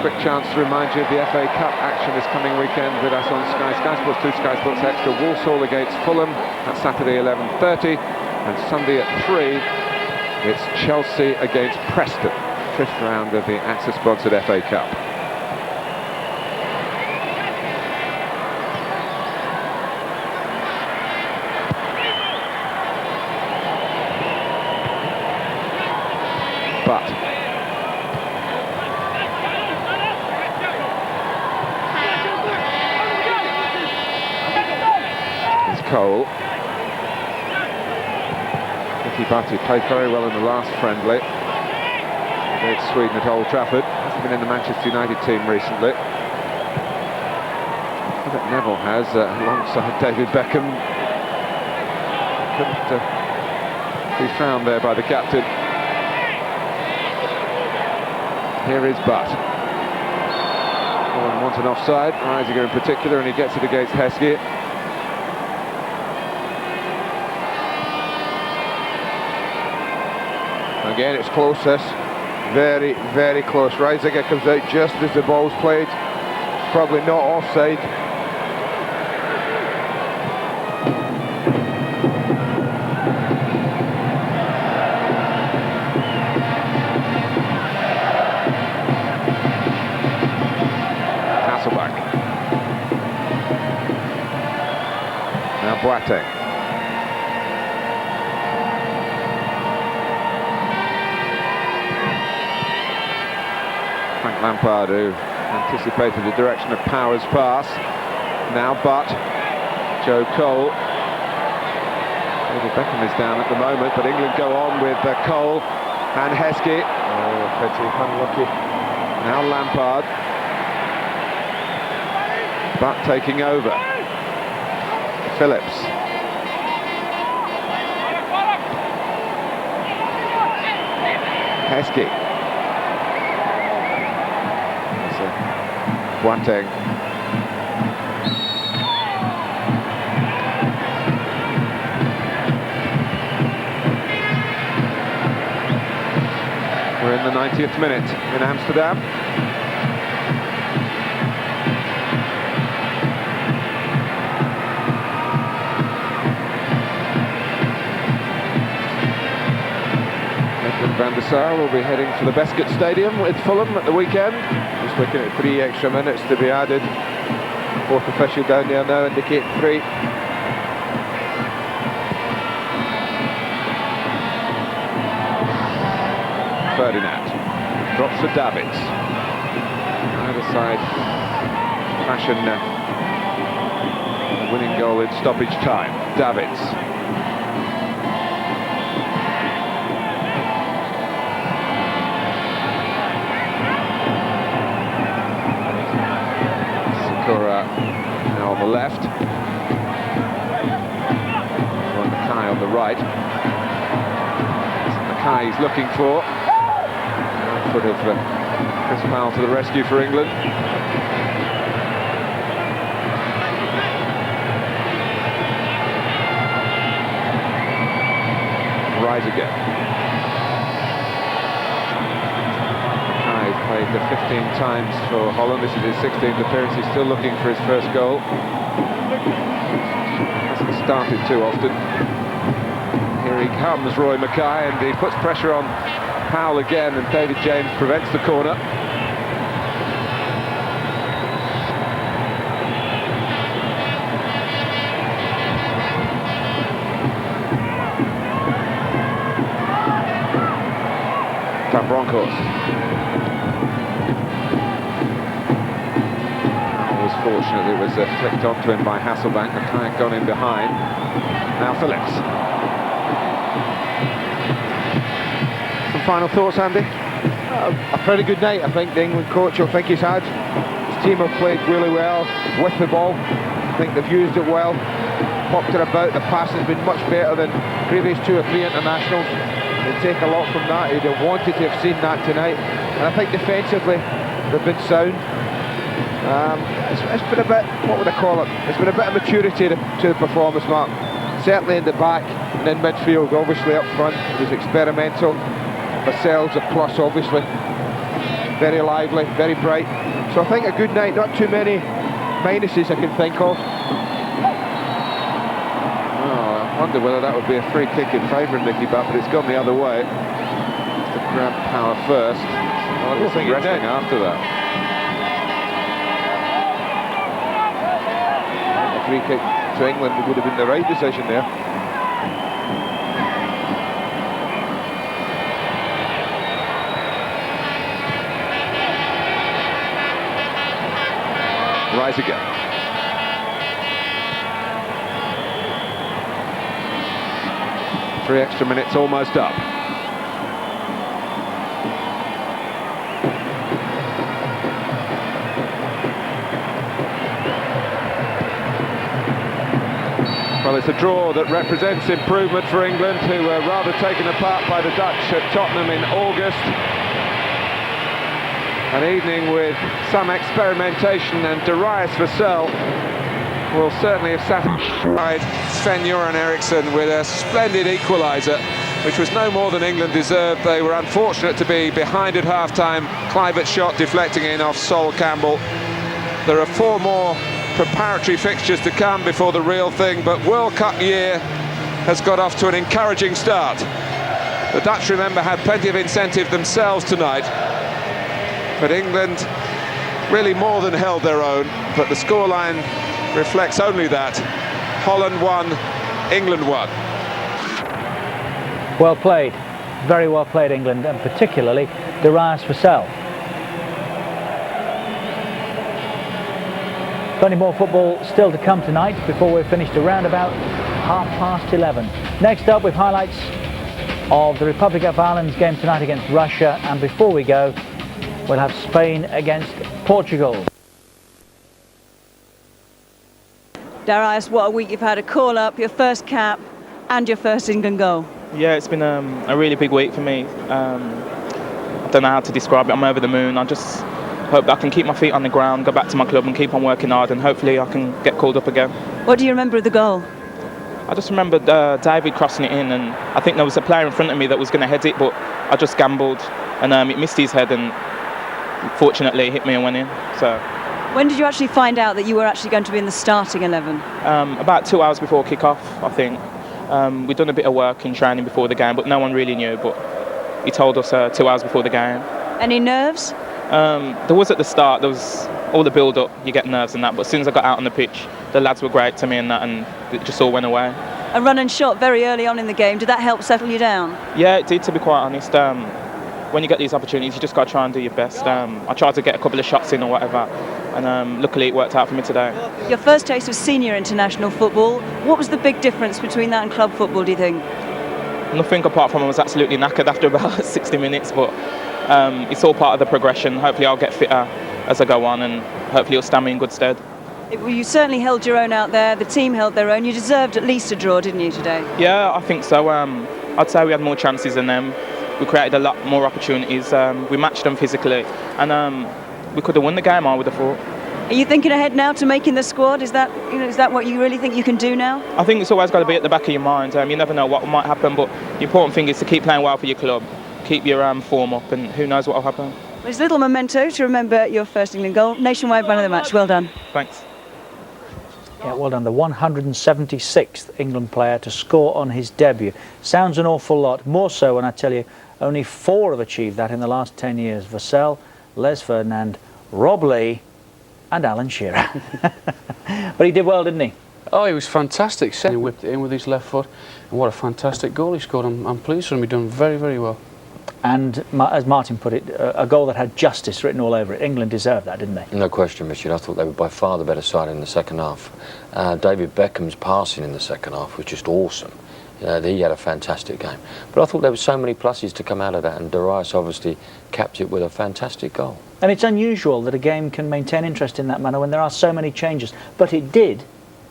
Quick chance to remind you of the FA Cup action this coming weekend with us on Sky Sports 2, Sky Sports Extra. Walsall against Fulham, that's Saturday 11:30, and Sunday at 3 it's Chelsea against Preston, 5th round of the AXA sponsored FA Cup. But it's Cole. Ricky Batty played very well in the last friendly against Sweden at Old Trafford. Hasn't been in the Manchester United team recently. But Neville has, alongside David Beckham. Couldn't be found there by the captain. Here is Butt. Holland wants an offside, Reisiger in particular, and he gets it against Heskey. Again, it's close, this. Very, very close. Reisiger comes out just as the ball's played. Probably not offside. Hasselbank. Now Boateng. Frank Lampard, who anticipated the direction of Power's pass. Now Butt, Joe Cole. David Beckham is down at the moment, but England go on with Cole and Heskey. Oh, pity, unlucky. Now Lampard. Butt taking over. Phillips. Heskey. Boateng. We're in the 90th minute in Amsterdam. Van der Sar will be heading for the Bescot Stadium with Fulham at the weekend. Just looking at 3 extra minutes to be added. Fourth official down there now indicating 3. Ferdinand drops to Davids. Either side fashion the winning goal in stoppage time. Davids. Now on the left, Mackay on the right. Mackay he's looking for. Foot of Chris Powell to the rescue for England. Reisiger. Played the 15 times for Holland. This is his 16th appearance. He's still looking for his first goal. Hasn't started too often. Here he comes, Roy Mackay, and he puts pressure on Powell again, and David James prevents the corner. Broncos. Fortunately, it was flicked onto him by Hasselbank. The kind gone in behind. Now Phillips. Some final thoughts, Andy? A pretty good night, I think. The England coach, I think he's had. His team have played really well with the ball. I think they've used it well. Popped it about. The pass has been much better than previous 2 or 3 internationals. They take a lot from that. He'd have wanted to have seen that tonight. And I think defensively, they've been sound. It's been a bit, what would I call it? It's been a bit of maturity to the performance, Mark. Certainly in the back and in midfield, obviously up front. It was experimental. Vassell's a plus, obviously. Very lively, very bright. So I think a good night, not too many minuses I can think of. Oh, I wonder whether that would be a free kick in favour of Nicky Butt, but it's gone the other way. To grab Power first. Well, it was resting after that. Free kick to England would have been the right decision there. Reisiger. 3 extra minutes almost up. Well, it's a draw that represents improvement for England, who were rather taken apart by the Dutch at Tottenham in August. An evening with some experimentation, and Darius Vassell will certainly have satisfied Sven-Göran Eriksson with a splendid equaliser, which was no more than England deserved. They were unfortunate to be behind at half-time. Kluivert's shot deflecting in off Sol Campbell. There are 4 more preparatory fixtures to come before the real thing, but World Cup year has got off to an encouraging start. The Dutch, remember, had plenty of incentive themselves tonight, but England really more than held their own. But the scoreline reflects only that. Holland won, England won. Well played, very well played England, and particularly Darius Vassell. Plenty more football still to come tonight before we're finished around about 11:30. Next up, with highlights of the Republic of Ireland's game tonight against Russia, and before we go, we'll have Spain against Portugal. Darius, what a week you've had. A call-up, your first cap and your first England goal. Yeah, it's been a really big week for me. I don't know how to describe it. I'm over the moon. I just hope that I can keep my feet on the ground, go back to my club and keep on working hard, and hopefully I can get called up again. What do you remember of the goal? I just remember David crossing it in, and I think there was a player in front of me that was going to head it, but I just gambled, and it missed his head, and fortunately hit me and went in. So. When did you actually find out that you were actually going to be in the starting 11? About 2 hours before kick-off, I think. We'd done a bit of work in training before the game, but no one really knew. But he told us 2 hours before the game. Any nerves? There was at the start. There was all the build-up, you get nerves and that. But as soon as I got out on the pitch, the lads were great to me and that, and it just all went away. A run and shot very early on in the game. Did that help settle you down? Yeah, it did, to be quite honest. When you get these opportunities, you just got to try and do your best. I tried to get a couple of shots in or whatever, and luckily it worked out for me today. Your first taste of senior international football. What was the big difference between that and club football, do you think? Nothing apart from I was absolutely knackered after about 60 minutes, but it's all part of the progression. Hopefully I'll get fitter as I go on, and hopefully it'll stand me in good stead. Well, you certainly held your own out there. The team held their own. You deserved at least a draw, didn't you, today? Yeah, I think so. I'd say we had more chances than them. We created a lot more opportunities. We matched them physically, and we could have won the game, I would have thought. Are you thinking ahead now to making the squad? Is that what you really think you can do now? I think it's always got to be at the back of your mind. You never know what might happen, but the important thing is to keep playing well for your club, keep your form up, and who knows what will happen. There's a little memento to remember your first England goal. Nationwide man of the match. Well done. Thanks. Yeah, well done. The 176th England player to score on his debut. Sounds an awful lot. More so when I tell you only 4 have achieved that in the last 10 years. Vassell, Les Ferdinand, Rob Lee and Alan Shearer. But he did well, didn't he? Oh, he was fantastic. He whipped it in with his left foot, and what a fantastic goal he scored. I'm pleased for him. He's done very, very well. And as Martin put it, a goal that had justice written all over it. England deserved that, didn't they? No question, Richard. I thought they were by far the better side in the second half. David Beckham's passing in the second half was just awesome. He had a fantastic game. But I thought there were so many pluses to come out of that, and Darius obviously capped it with a fantastic goal. And it's unusual that a game can maintain interest in that manner when there are so many changes. But it did.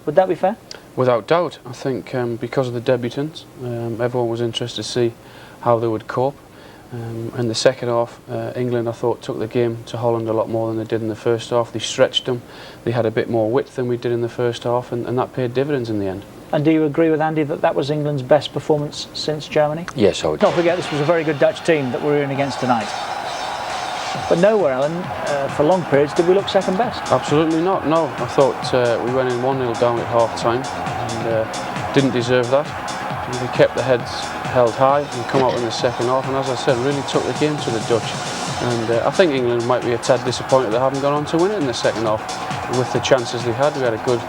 Would that be fair? Without doubt. I think because of the debutants, everyone was interested to see how they would cope. In the second half, England, I thought, took the game to Holland a lot more than they did in the first half. They stretched them. They had a bit more width than we did in the first half, and that paid dividends in the end. And do you agree with Andy that that was England's best performance since Germany? Yes, I would. Don't forget, this was a very good Dutch team that we're in against tonight. But nowhere, Alan, for long periods, did we look second best? Absolutely not, no. I thought we went in 1-0 down at half-time and didn't deserve that. We kept the heads held high and come out in the second half, and as I said, really took the game to the Dutch. And I think England might be a tad disappointed they haven't gone on to win it in the second half with the chances they had. We had a good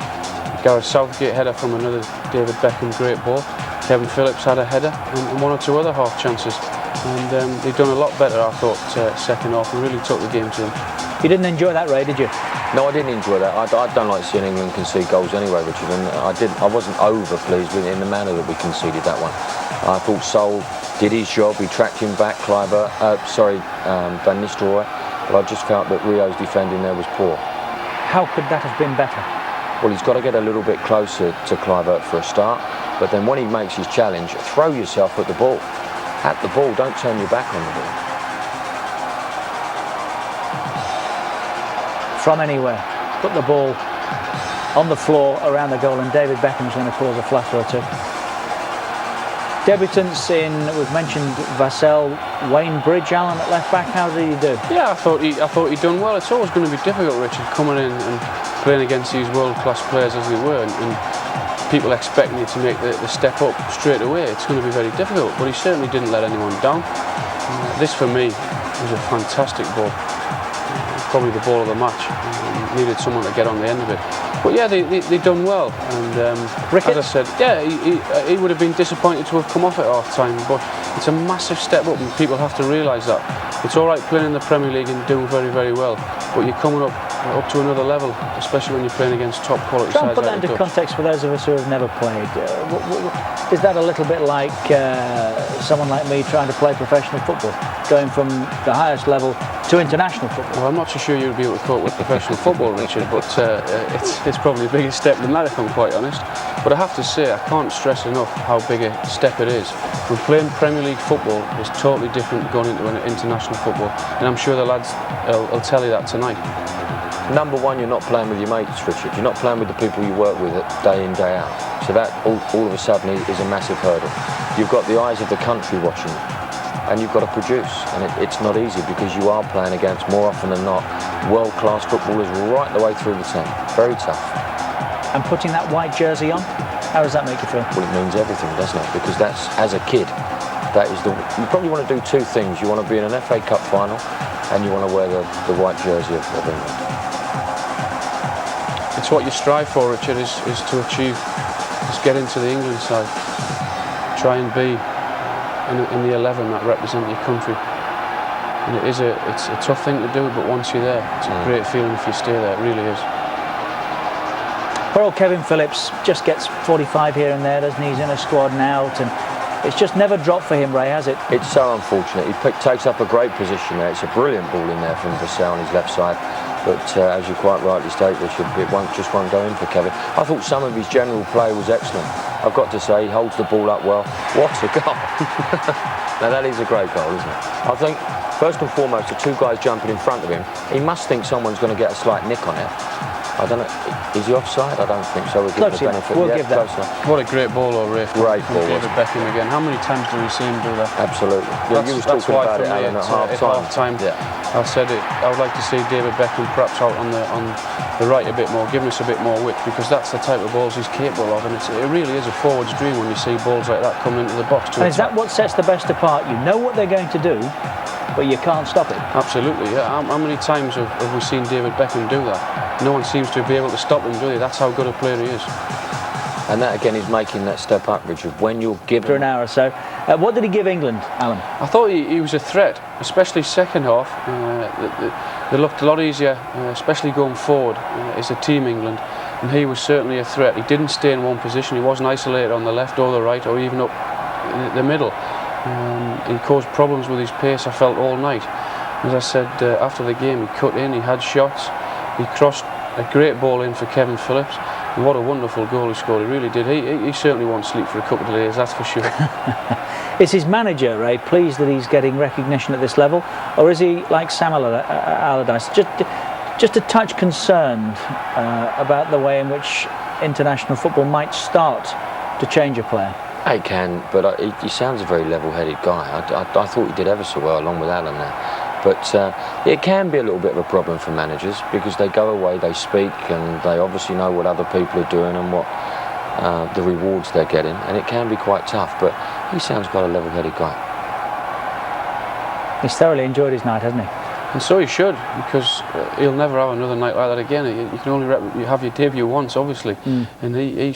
Gareth Southgate header from another David Beckham great ball. Kevin Phillips had a header and 1 or 2 other half chances. And they've done a lot better, I thought, second half, and really took the game to them. You didn't enjoy that, Ray, did you? No, I didn't enjoy that. I don't like seeing England concede goals anyway, Richard, and I wasn't over pleased with it in the manner that we conceded that one. I thought Sol did his job. He tracked him back, Van Nistelrooy, but I just felt that Rio's defending there was poor. How could that have been better? Well, he's got to get a little bit closer to Kluivert for a start, but then when he makes his challenge, throw yourself at the ball. At the ball, don't turn your back on the ball. from anywhere. Put the ball on the floor around the goal, and David Beckham's going to cause a flutter or two. Debutants in, we've mentioned Vassell, Wayne Bridge, Alan at left back. How did he do? Yeah, I thought he'd done well. It's always going to be difficult, Richard, coming in and playing against these world-class players as they were, and people expecting you to make the step up straight away. It's going to be very difficult, but he certainly didn't let anyone down. This for me was a fantastic ball. Probably the ball of the match. Needed someone to get on the end of it. But yeah, they done well, and as I said, yeah, he would have been disappointed to have come off at half time, but it's a massive step up, and people have to realise that. It's all right playing in the Premier League and doing very, very well, but you're coming up to another level, especially when you're playing against top quality sides. Try and put that into context for those of us who have never played. Is that a little bit like someone like me trying to play professional football, going from the highest level to international football? Well, I'm not so sure you'll be able to cope with professional football, Richard, but it's probably a bigger step than that, if I'm quite honest. But I have to say, I can't stress enough how big a step it is. When playing Premier League football is totally different to going into an international football, and I'm sure the lads will tell you that tonight. Number one, you're not playing with your mates, Richard. You're not playing with the people you work with day in, day out. So that all of a sudden is a massive hurdle. You've got the eyes of the country watching you, and you've got to produce. And it's not easy, because you are playing against, more often than not, world-class footballers right the way through the team. Very tough. And putting that white jersey on, how does that make you feel? Well, it means everything, doesn't it? Because that's, as a kid, that is you probably want to do two things. You want to be in an FA Cup final, and you want to wear the white jersey of England. It's what you strive for, Richard, is to achieve, is get into the England side. Try and be in the 11 that represent your country. And it's a tough thing to do, but once you're there, it's a great feeling if you stay there, it really is. Poor old Kevin Phillips just gets 45 here and there, doesn't he? He's in a squad and out, and it's just never dropped for him, Ray, has it? It's so unfortunate. He takes up a great position there. It's a brilliant ball in there from Vassell on his left side. But as you quite rightly state, it just won't go in for Kevin. I thought some of his general play was excellent. I've got to say, he holds the ball up well. What a goal! Now that is a great goal, isn't it? I think, first and foremost, the two guys jumping in front of him, he must think someone's going to get a slight nick on it. I don't know, is he offside? I don't think so. We'll give the benefit. We'll give that. What a great ball, Rafe. Great ball. David Beckham again. How many times do we see him do that? Absolutely. Yeah, you was talking about it, Alan, at half time. Yeah. I said it. I would like to see David Beckham perhaps out on the right a bit more, giving us a bit more width, because that's the type of balls he's capable of, and it really is a forward's dream when you see balls like that coming into the box. And is that what sets the best apart? You know what they're going to do, but you can't stop it. Absolutely, yeah. How many times have we seen David Beckham do that? No one seems to be able to stop him, do they? That's how good a player he is. And that again is making that step up, Richard, when you're given... For an hour or so. What did he give England, Alan? I thought he was a threat, especially second half. They looked a lot easier, especially going forward as a team, England. And he was certainly a threat. He didn't stay in one position. He wasn't isolated on the left or the right or even up the middle. He caused problems with his pace, I felt, all night. As I said, after the game, he cut in, he had shots. He crossed a great ball in for Kevin Phillips, and what a wonderful goal he scored. He really did. He certainly won't sleep for a couple of days, that's for sure. Is his manager, Ray, pleased that he's getting recognition at this level, or is he, like Sam Allardyce, just a touch concerned about the way in which international football might start to change a player? He can, but he sounds a very level-headed guy. I thought he did ever so well along with Alan there. But it can be a little bit of a problem for managers, because they go away, they speak, and they obviously know what other people are doing and what the rewards they're getting, and it can be quite tough. But he sounds quite a level-headed guy. He's thoroughly enjoyed his night, hasn't he? And so he should, because he'll never have another night like that again. You can only have your debut once, obviously, and he